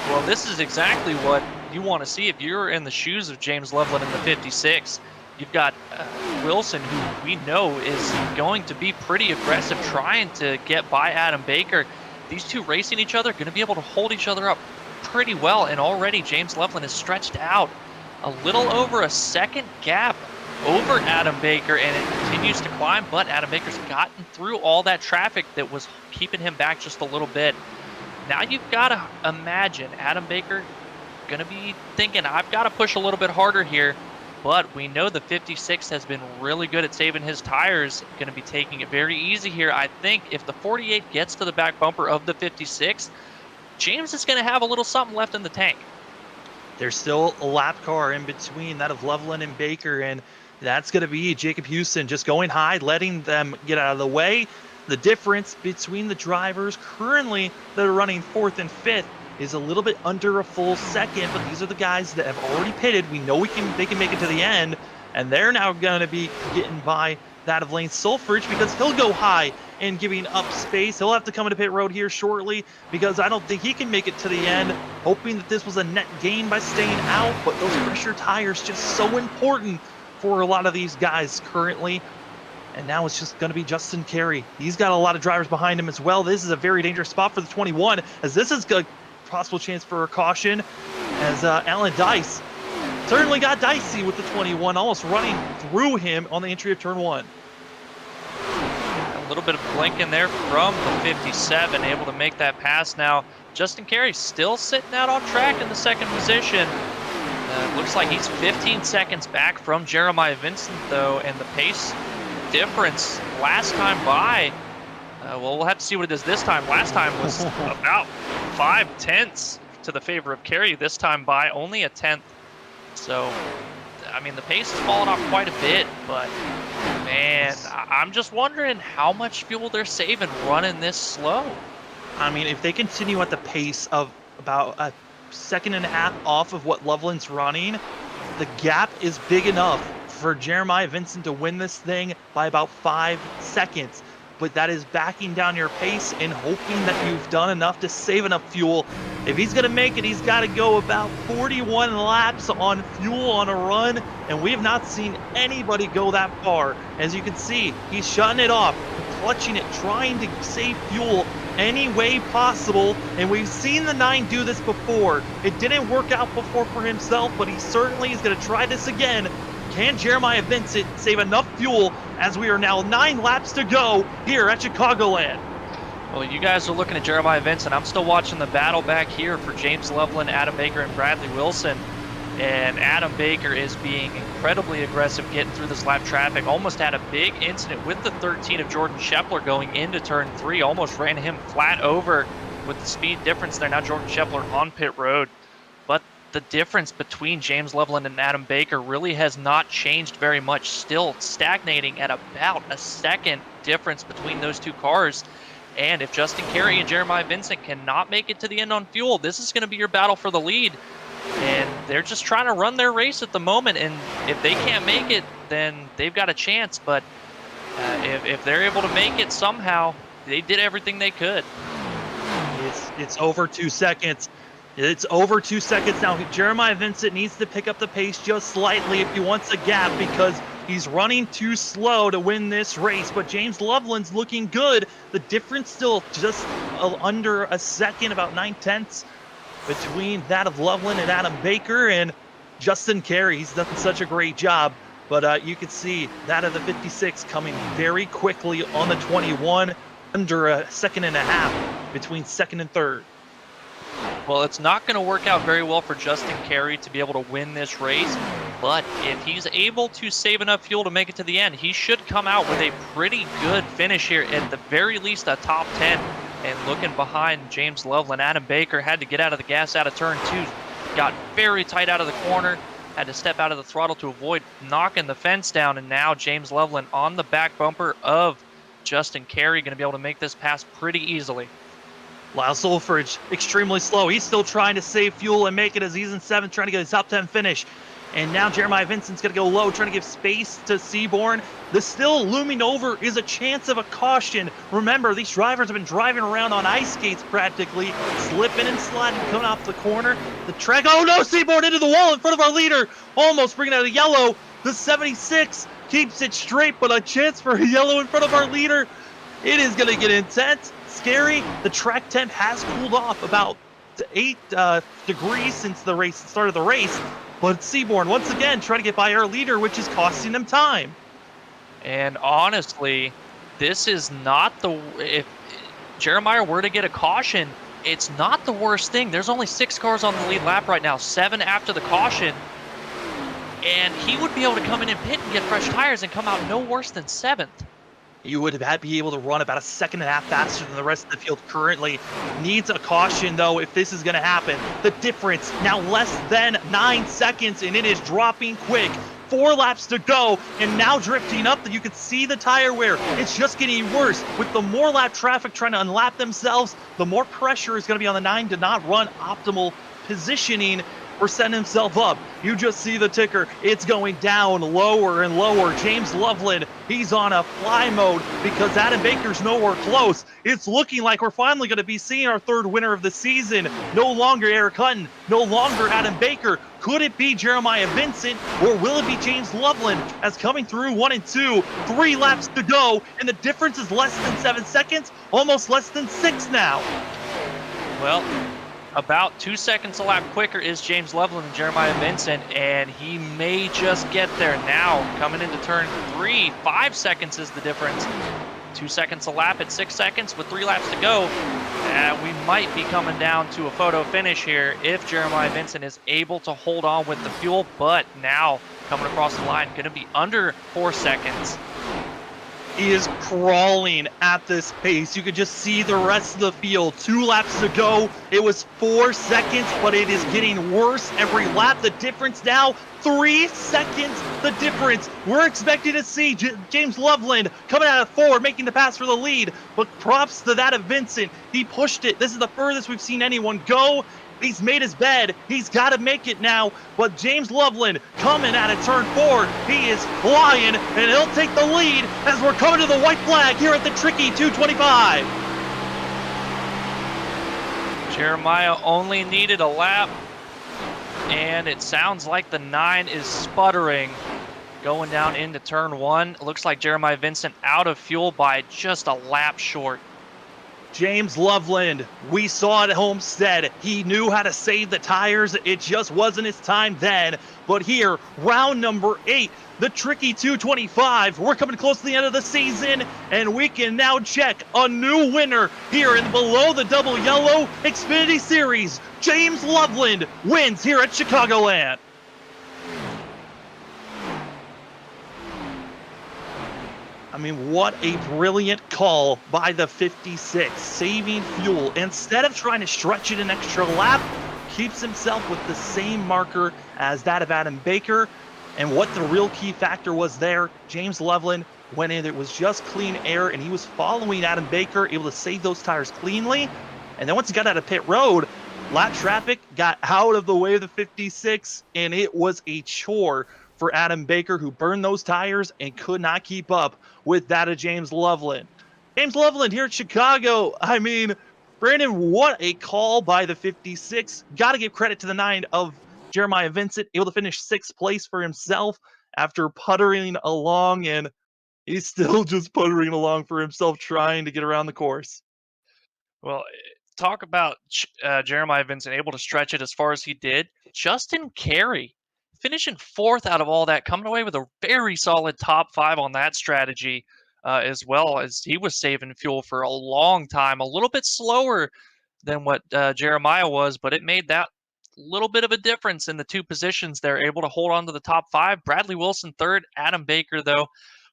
Well, this is exactly what you want to see if you're in the shoes of James Loveland in the 56. You've got Wilson, who we know is going to be pretty aggressive, trying to get by Adam Baker. These two racing each other, going to be able to hold each other up pretty well. And already James Loveland has stretched out a little over a second gap over Adam Baker, and it continues to climb, but Adam Baker's gotten through all that traffic that was keeping him back just a little bit. Now you've got to imagine Adam Baker going to be thinking, I've got to push a little bit harder here, but we know the 56 has been really good at saving his tires, going to be taking it very easy here. I think if the 48 gets to the back bumper of the 56, James is going to have a little something left in the tank. There's still a lap car in between that of Loveland and Baker, and that's going to be Jacob Houston just going high, letting them get out of the way. The difference between the drivers currently that are running 4th and 5th is a little bit under a full second, but these are the guys that have already pitted. We know they can make it to the end, and they're now going to be getting by that of Lane Sulfridge because he'll go high and giving up space. He'll have to come into pit road here shortly because I don't think he can make it to the end, hoping that this was a net gain by staying out, but those pressure tires just so important for a lot of these guys currently. And now it's just going to be Justin Carey. He's got a lot of drivers behind him as well. This is a very dangerous spot for the 21, as this is a possible chance for a caution, as Alan Dice certainly got dicey with the 21, almost running through him on the entry of turn 1. A little bit of blinking there from the 57, able to make that pass now. Justin Carey still sitting out on track in the 2nd position. Looks like he's 15 seconds back from Jeremiah Vincent, though, and the pace difference last time by, well, we'll have to see what it is this time. Last time was about 5/10 to the favor of Carey. This time by only a 10th. So, I mean, the pace has fallen off quite a bit, but man, I'm just wondering how much fuel they're saving running this slow. I mean, if they continue at the pace of about a 1.5 seconds off of what Loveland's running, the gap is big enough for Jeremiah Vincent to win this thing by about 5 seconds. But that is backing down your pace and hoping that you've done enough to save enough fuel. If he's going to make it, he's got to go about 41 laps on fuel on a run, and we have not seen anybody go that far. As you can see, he's shutting it off, clutching it, trying to save fuel any way possible, and we've seen the 9 do this before. It didn't work out before for himself, but he certainly is going to try this again. Can Jeremiah Vincent save enough fuel as we are now 9 laps to go here at Chicagoland? Well, you guys are looking at Jeremiah Vincent. I'm still watching the battle back here for James Loveland, Adam Baker, and Bradley Wilson. And Adam Baker is being incredibly aggressive getting through this lap traffic. Almost had a big incident with the 13 of Jordan Scheffler going into turn 3. Almost ran him flat over with the speed difference there. Now Jordan Scheffler on pit road. But the difference between James Loveland and Adam Baker really has not changed very much. Still stagnating at about a second difference between those two cars. And if Justin Carey and Jeremiah Vincent cannot make it to the end on fuel, this is going to be your battle for the lead. And they're just trying to run their race at the moment. And if they can't make it, then they've got a chance. But if they're able to make it somehow, they did everything they could. It's over 2 seconds. It's over 2 seconds now. Jeremiah Vincent needs to pick up the pace just slightly if he wants a gap, because he's running too slow to win this race. But James Loveland's looking good. The difference still just under a second, about 9/10 between that of Loveland and Adam Baker. And Justin Carey, he's done such a great job. But you can see that of the 56 coming very quickly on the 21, under a 1.5 seconds between 2nd and 3rd. Well, it's not going to work out very well for Justin Carey to be able to win this race, but if he's able to save enough fuel to make it to the end, he should come out with a pretty good finish here, at the very least a top 10. And looking behind James Loveland, Adam Baker had to get out of the gas out of turn 2, got very tight out of the corner, had to step out of the throttle to avoid knocking the fence down, and now James Loveland on the back bumper of Justin Carey, going to be able to make this pass pretty easily. Lyle Sulfridge, extremely slow. He's still trying to save fuel and make it, as he's in 7th, trying to get a top 10 finish. And now Jeremiah Vincent's going to go low, trying to give space to Seaborn. The still looming over is a chance of a caution. Remember, these drivers have been driving around on ice skates practically, slipping and sliding, coming off the corner. The track, oh no, Seaborn into the wall in front of our leader, almost bringing out a yellow. The 76 keeps it straight, but a chance for a yellow in front of our leader. It is going to get intense. Scary. The track temp has cooled off about 8 degrees since the start of the race, but Seaborn once again trying to get by our leader, which is costing him time. And honestly, this is not if Jeremiah were to get a caution, it's not the worst thing. There's only 6 cars on the lead lap right now, 7 after the caution. And he would be able to come in and pit and get fresh tires and come out no worse than 7th. You would be able to run about a second and a half faster than the rest of the field currently. Needs a caution, though, if this is going to happen. The difference now less than 9 seconds, and it is dropping quick. 4 laps to go, and now drifting up. You can see the tire wear. It's just getting worse. With the more lap traffic trying to unlap themselves, the more pressure is going to be on the 9 to not run optimal positioning or setting himself up. You just see the ticker. It's going down lower and lower. James Loveland, he's on a fly mode because Adam Baker's nowhere close. It's looking like we're finally going to be seeing our 3rd winner of the season. No longer Eric Hutton, no longer Adam Baker. Could it be Jeremiah Vincent, or will it be James Loveland as coming through 1 and 2, 3 laps to go, and the difference is less than 7 seconds, almost less than 6 now. Well, about 2 seconds a lap quicker is James Loveland and Jeremiah Vincent, and he may just get there now. Coming into turn 3, 5 seconds is the difference. 2 seconds a lap at 6 seconds with 3 laps to go. We might be coming down to a photo finish here if Jeremiah Vincent is able to hold on with the fuel, but now coming across the line, going to be under 4 seconds. He is crawling at this pace. You could just see the rest of the field. 2 laps to go. It was 4 seconds, but it is getting worse every lap. The difference now, 3 seconds, the difference. We're expecting to see James Loveland coming out of 4, making the pass for the lead, but props to that of Vincent. He pushed it. This is the furthest we've seen anyone go. He's made his bed. He's got to make it now. But James Loveland coming out of turn 4. He is flying, and he'll take the lead as we're coming to the white flag here at the Tricky 225. Jeremiah only needed a lap, and it sounds like the 9 is sputtering. Going down into turn 1. It looks like Jeremiah Vincent out of fuel by just a lap short. James Loveland, we saw at Homestead. He knew how to save the tires. It just wasn't his time then. But here, round number 8, the Tricky 225. We're coming close to the end of the season, and we can now check a new winner here in below the double yellow Xfinity Series. James Loveland wins here at Chicagoland. I mean, what a brilliant call by the 56, saving fuel. Instead of trying to stretch it an extra lap, keeps himself with the same marker as that of Adam Baker. And what the real key factor was there, James Loveland went in, it was just clean air, and he was following Adam Baker, able to save those tires cleanly. And then once he got out of pit road, lap traffic got out of the way of the 56, and it was a chore for Adam Baker, who burned those tires and could not keep up with that of James Loveland. James Loveland here at Chicago. I mean, Brandon, what a call by the 56. Got to give credit to the 9 of Jeremiah Vincent, able to finish 6th place for himself after puttering along, and he's still just puttering along for himself, trying to get around the course. Well, talk about Jeremiah Vincent able to stretch it as far as he did. Justin Carey finishing 4th out of all that, coming away with a very solid top 5 on that strategy, as well as he was saving fuel for a long time. A little bit slower than what Jeremiah was, but it made that little bit of a difference in the 2 positions. They're able to hold on to the top 5. Bradley Wilson 3rd, Adam Baker, though,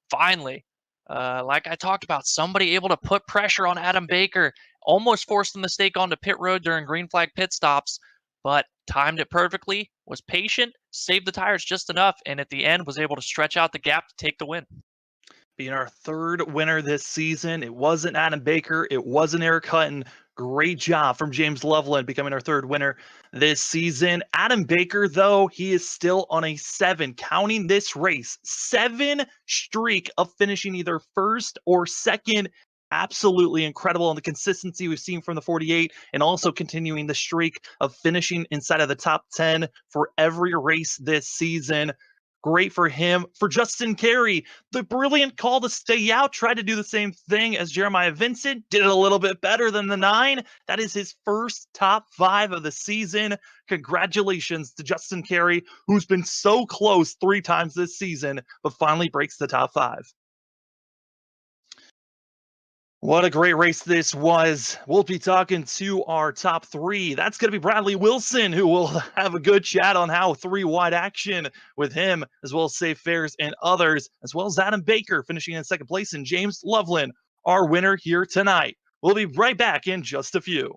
finally, like I talked about, somebody able to put pressure on Adam Baker, almost forced the mistake onto pit road during green flag pit stops, but timed it perfectly, was patient, saved the tires just enough, and at the end was able to stretch out the gap to take the win. Being our 3rd winner this season, it wasn't Adam Baker, it wasn't Eric Hutton. Great job from James Loveland becoming our 3rd winner this season. Adam Baker, though, he is still on a 7, counting this race, 7 streak of finishing either 1st or 2nd. Absolutely incredible on the consistency we've seen from the 48, and also continuing the streak of finishing inside of the top 10 for every race this season. Great for him. For Justin Carey, the brilliant call to stay out, tried to do the same thing as Jeremiah Vincent, did it a little bit better than the 9. That is his first top 5 of the season. Congratulations to Justin Carey, who's been so close 3 times this season, but finally breaks the top 5. What a great race this was. We'll be talking to our top 3. That's going to be Bradley Wilson, who will have a good chat on how 3 wide action with him, as well as Safe Fares and others, as well as Adam Baker finishing in 2nd place, and James Loveland, our winner here tonight. We'll be right back in just a few.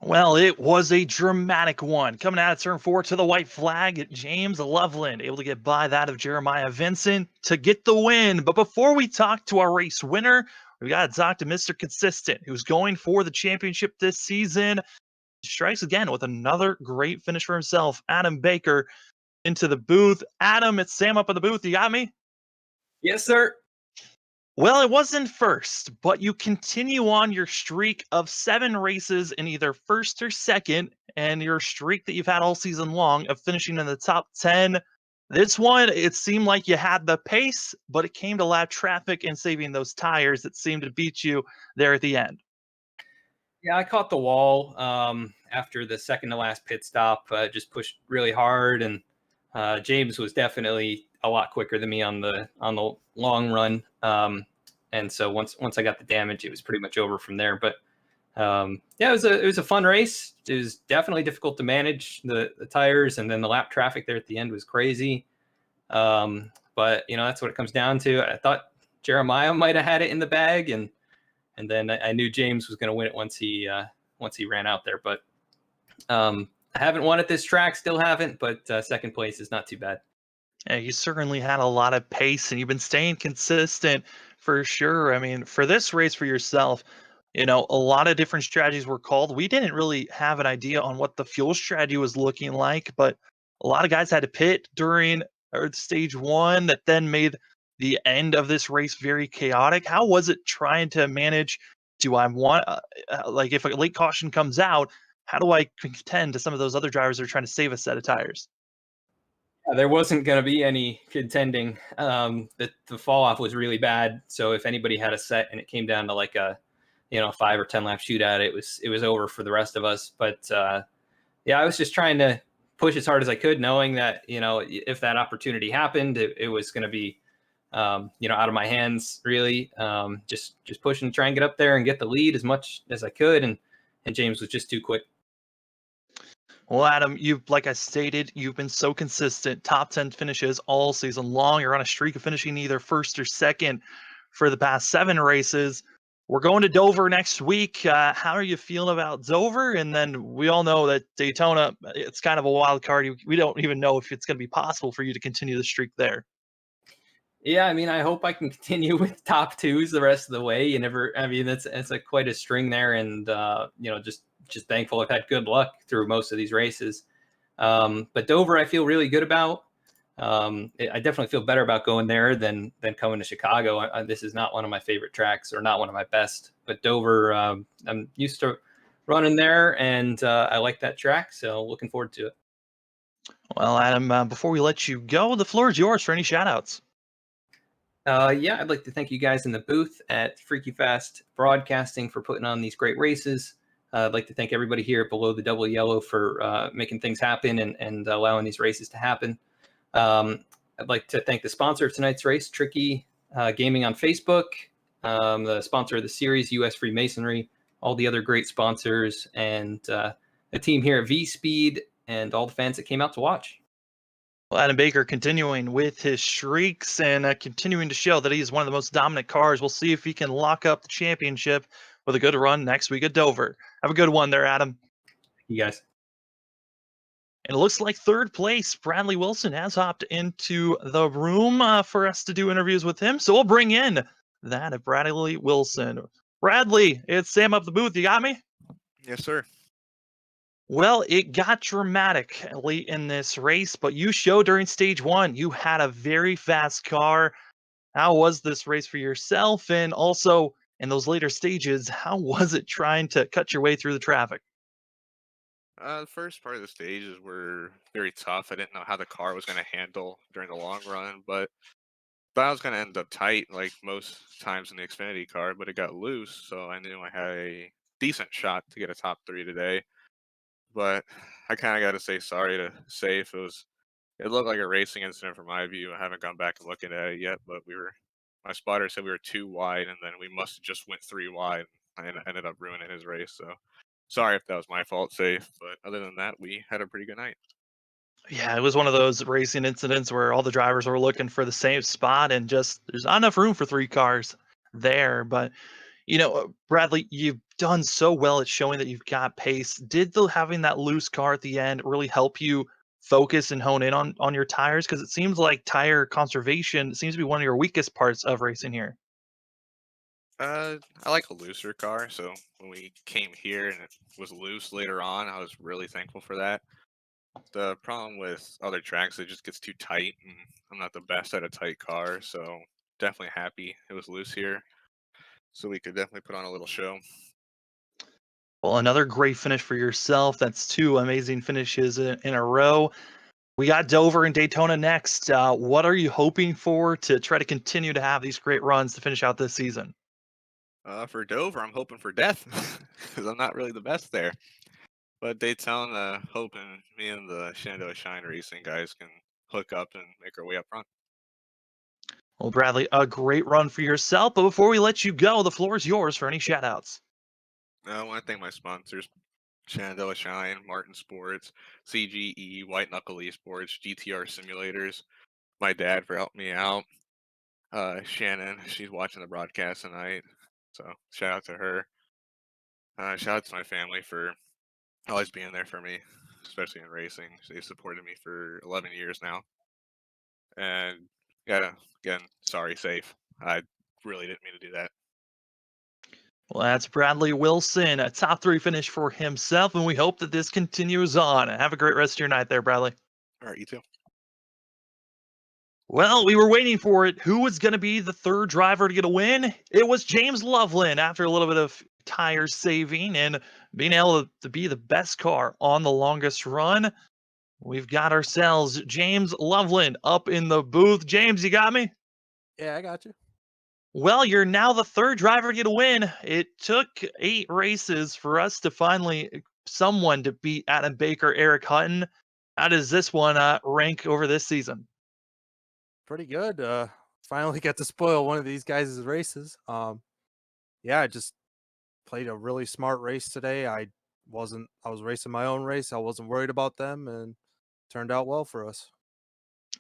Well, it was a dramatic one. Coming out of turn 4 to the white flag, James Loveland able to get by that of Jeremiah Vincent to get the win. But before we talk to our race winner, we got to talk to Mr. Consistent, who's going for the championship this season. Strikes again with another great finish for himself. Adam Baker into the booth. Adam, it's Sam up in the booth. You got me? Yes, sir. Well, it wasn't first, but you continue on your streak of 7 races in either first or second, and your streak that you've had all season long of finishing in the top 10. This one, it seemed like you had the pace, but it came to lap traffic and saving those tires that seemed to beat you there at the end. Yeah, I caught the wall after the second to last pit stop. Just pushed really hard, and James was definitely a lot quicker than me on the long run. And so once I got the damage, it was pretty much over from there. But yeah, it was a fun race. It was definitely difficult to manage the tires, and then the lap traffic there at the end was crazy. But that's what it comes down to. I thought Jeremiah might have had it in the bag, and then I knew James was going to win it once he ran out there. But I haven't won at this track, still haven't. But second place is not too bad. Yeah, you certainly had a lot of pace, and you've been staying consistent for sure. I mean, for this race for yourself, a lot of different strategies were called. We didn't really have an idea on what the fuel strategy was looking like, but a lot of guys had to pit during stage 1 that then made the end of this race very chaotic. How was it trying to manage? Do I want, if a late caution comes out, how do I contend to some of those other drivers that are trying to save a set of tires? Yeah, there wasn't going to be any contending. The fall off was really bad. So if anybody had a set and it came down to like a 5 or 10 lap shootout, it was over for the rest of us. But yeah, I was just trying to push as hard as I could, knowing that if that opportunity happened, it was going to be out of my hands really. Just pushing to try and get up there and get the lead as much as I could, and James was just too quick. Well, Adam, like I stated, you've been so consistent, top 10 finishes all season long. You're on a streak of finishing either first or second for the past 7 races. We're going to Dover next week. How are you feeling about Dover? And then we all know that Daytona, it's kind of a wild card. We don't even know if it's going to be possible for you to continue the streak there. Yeah, I mean, I hope I can continue with top twos the rest of the way. It's quite a string there, and just thankful I've had good luck through most of these races. But Dover, I feel really good about. I definitely feel better about going there than coming to Chicago. This is not one of my favorite tracks, or not one of my best. But Dover, I'm used to running there, and I like that track, so looking forward to it. Well, Adam, before we let you go, the floor is yours for any shout-outs. Yeah, I'd like to thank you guys in the booth at Freaky Fast Broadcasting for putting on these great races. I'd like to thank everybody here at Below the Double Yellow for making things happen and allowing these races to happen. I'd like to thank the sponsor of tonight's race, TRRICKY Gaming on Facebook, the sponsor of the series, US Freemasonry, all the other great sponsors, and the team here at V-Speed, and all the fans that came out to watch. Well, Adam Baker continuing with his streaks and continuing to show that he is one of the most dominant cars. We'll see if he can lock up the championship with a good run next week at Dover. Have a good one there, Adam. You guys. And it looks like third place, Bradley Wilson, has hopped into the room for us to do interviews with him. So we'll bring in that of Bradley Wilson. Bradley, it's Sam up the booth. You got me? Yes, sir. Well, it got dramatic late in this race, but you showed during stage one you had a very fast car. How was this race for yourself? And also in those later stages, how was it trying to cut your way through the traffic? The first part of the stages were very tough. I didn't know how the car was going to handle during the long run, but thought I was going to end up tight like most times in the Xfinity car, but it got loose, so I knew I had a decent shot to get a top 3 today. But I kind of got to say sorry to Safe. It looked like a racing incident from my view. I haven't gone back and looking at it yet, but my spotter said we were 2 wide, and then we must have just went 3 wide. And I ended up ruining his race. So sorry if that was my fault, Safe. But other than that, we had a pretty good night. Yeah, it was one of those racing incidents where all the drivers were looking for the same spot and just there's not enough room for 3 cars there. But Bradley, you've done so well at showing that you've got pace. Did having that loose car at the end really help you focus and hone in on your tires? Because it seems like tire conservation seems to be one of your weakest parts of racing here. I like a looser car, so when we came here and it was loose later on, I was really thankful for that. The problem with other tracks, it just gets too tight, and I'm not the best at a tight car, so definitely happy it was loose here, so we could definitely put on a little show. Well, another great finish for yourself. That's 2 amazing finishes in a row. We got Dover and Daytona next. What are you hoping for to try to continue to have these great runs to finish out this season? For Dover, I'm hoping for death, because I'm not really the best there. But Daytona, hoping me and the Shenandoah Shine Racing guys can hook up and make our way up front. Well, Bradley, a great run for yourself. But before we let you go, the floor is yours for any shout-outs. I want to thank my sponsors, Shenandoah Shine, Martin Sports, CGE, White Knuckle Esports, GTR Simulators, my dad for helping me out, Shannon, she's watching the broadcast tonight, so shout out to her. Shout out to my family for always being there for me, especially in racing. They've supported me for 11 years now. And again, sorry, Safe. I really didn't mean to do that. Well, that's Bradley Wilson, a top 3 finish for himself, and we hope that this continues on. Have a great rest of your night there, Bradley. All right, you too. Well, we were waiting for it. Who was going to be the third driver to get a win? It was James Loveland after a little bit of tire saving and being able to be the best car on the longest run. We've got ourselves James Loveland up in the booth. James, you got me? Yeah, I got you. Well, you're now the third driver to get a win. It took 8 races for us to finally someone to beat Adam Baker, Eric Hutton. How does this one rank over this season? Pretty good. Finally got to spoil one of these guys' races. Yeah, I just played a really smart race today. I was racing my own race. I wasn't worried about them, and turned out well for us.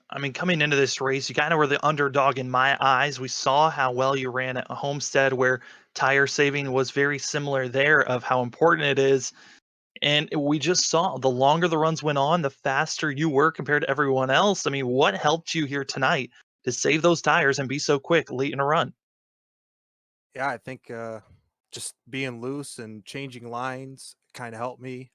I mean, coming into this race, you kind of were the underdog in my eyes. We saw how well you ran at Homestead, where tire saving was very similar there, of how important it is. And we just saw the longer the runs went on, the faster you were compared to everyone else. I mean, what helped you here tonight to save those tires and be so quick late in a run? Yeah, I think just being loose and changing lines kind of helped me.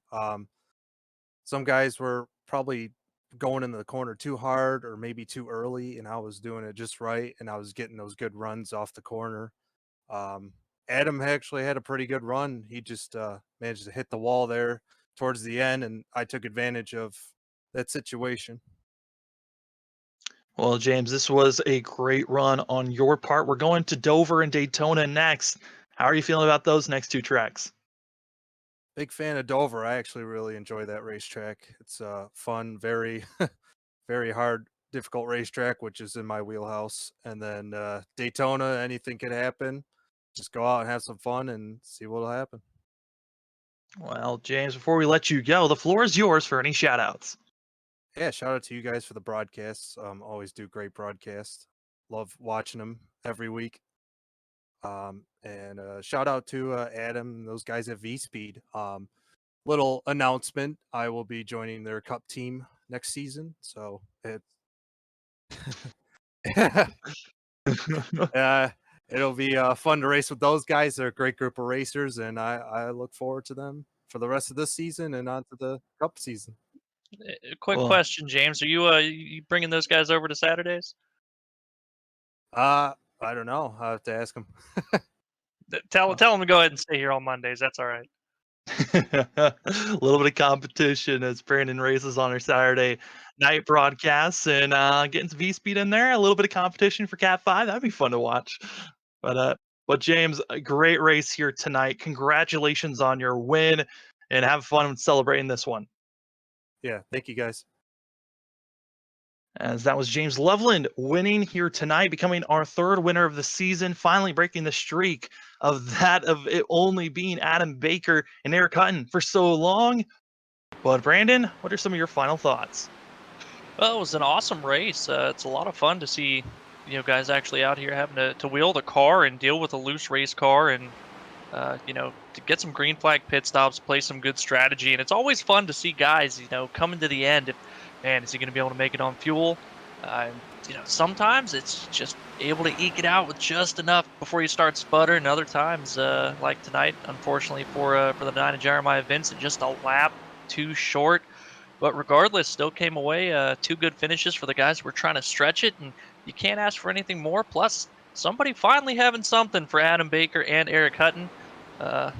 Some guys were probably going into the corner too hard or maybe too early, and I was doing it just right, and I was getting those good runs off the corner. Um, Adam actually had a pretty good run. He just managed to hit the wall there towards the end, and I took advantage of that situation. Well, James, this was a great run on your part. We're going to Dover and Daytona next. How are you feeling about those next two tracks? Big fan of Dover. I actually really enjoy that racetrack. It's fun, very, very hard, difficult racetrack, which is in my wheelhouse. And then Daytona, anything could happen. Just go out and have some fun and see what'll happen. Well, James, before we let you go, the floor is yours for any shout outs. Yeah, shout out to you guys for the broadcasts. Always do great broadcasts. Love watching them every week. And shout out to Adam and those guys at V Speed. Little announcement: I will be joining their Cup team next season. So it, it'll be fun to race with those guys. They're a great group of racers, and I look forward to them for the rest of this season and on to the Cup season. A quick Well- question, James. Are you bringing those guys over to Saturdays? I don't know. I have to ask them. Tell them to go ahead and stay here on Mondays. That's all right. A little bit of competition as Brandon races on our Saturday night broadcasts and getting some V speed in there. A little bit of competition for Cat 5. That'd be fun to watch. But James, a great race here tonight. Congratulations on your win and have fun celebrating this one. Yeah, thank you guys. As that was James Loveland winning here tonight, becoming our third winner of the season, finally breaking the streak of it only being Adam Baker and Eric Hutton for so long. But Brandon, what are some of your final thoughts? Well, it was an awesome race. It's a lot of fun to see, guys actually out here having to wheel the car and deal with a loose race car and, to get some green flag pit stops, play some good strategy. And it's always fun to see guys, coming to the end. Man, is he going to be able to make it on fuel? Sometimes it's just able to eke it out with just enough before you start sputtering. Other times, like tonight, unfortunately for the 9 of Jeremiah Vincent, just a lap too short. But regardless, still came away 2 good finishes for the guys who were trying to stretch it, and you can't ask for anything more. Plus, somebody finally having something for Adam Baker and Eric Hutton.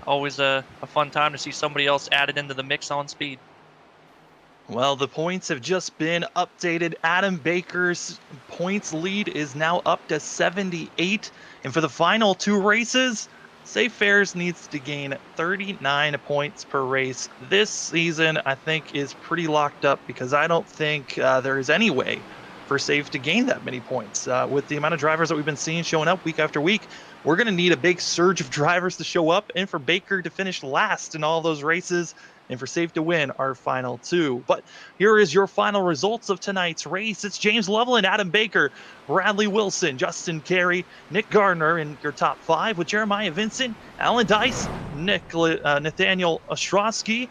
Always a fun time to see somebody else added into the mix on speed. Well, the points have just been updated. Adam Baker's points lead is now up to 78. And for the final 2 races, Safe Fares needs to gain 39 points per race. This season, I think, is pretty locked up because I don't think there is any way for Safe to gain that many points. With the amount of drivers that we've been seeing showing up week after week, we're going to need a big surge of drivers to show up and for Baker to finish last in all those races and for Safe to win our final 2. But here is your final results of tonight's race. It's James Loveland, Adam Baker, Bradley Wilson, Justin Carey, Nick Gardner in your top 5 with Jeremiah Vincent, Alan Dice, Nathaniel Ostrowski,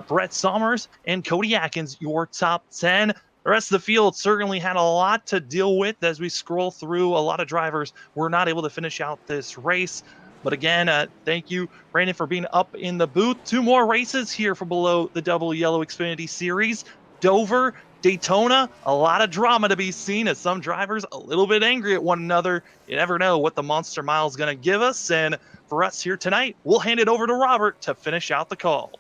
Brett Sommers, and Cody Atkins, your top 10. The rest of the field certainly had a lot to deal with as we scroll through. A lot of drivers were not able to finish out this race. But again, thank you, Brandon, for being up in the booth. 2 more races here for below the Double Yellow Xfinity Series. Dover, Daytona, a lot of drama to be seen as some drivers a little bit angry at one another. You never know what the Monster Mile is going to give us. And for us here tonight, we'll hand it over to Robert to finish out the call.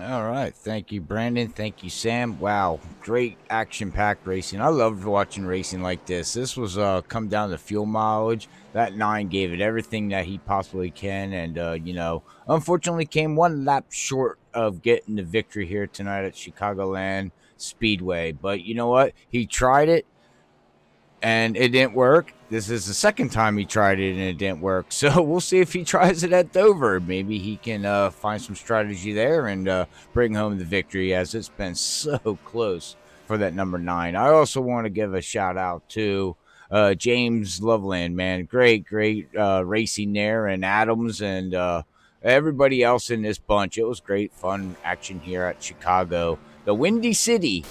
All right. Thank you, Brandon. Thank you, Sam. Wow. Great action-packed racing. I loved watching racing like this. This was come down to fuel mileage. That 9 gave it everything that he possibly can. And, unfortunately came 1 lap short of getting the victory here tonight at Chicagoland Speedway. But you know what? He tried it, and it didn't work. This is the second time he tried it, and it didn't work. So we'll see if he tries it at Dover. Maybe he can find some strategy there and bring home the victory, as it's been so close for that number 9. I also want to give a shout out to James Loveland, man. Great racing there, and Adams and everybody else in this bunch. It was great fun action here at Chicago, the Windy City.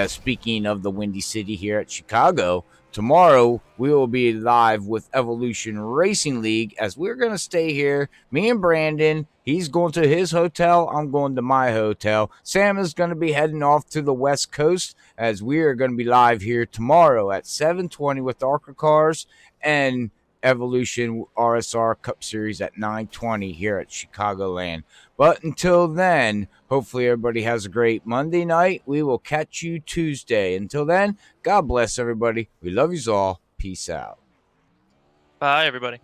Speaking of the Windy City here at Chicago, tomorrow we will be live with Evolution Racing League, as we're going to stay here. Me and Brandon, he's going to his hotel, I'm going to my hotel. Sam is going to be heading off to the West Coast, as we are going to be live here tomorrow at 7:20 with ARCA cars, and Evolution RSR Cup Series at 9:20 here at Chicagoland. But until then, hopefully everybody has a great Monday night. We will catch you Tuesday. Until then, God bless everybody. We love you all. Peace out. Bye, everybody.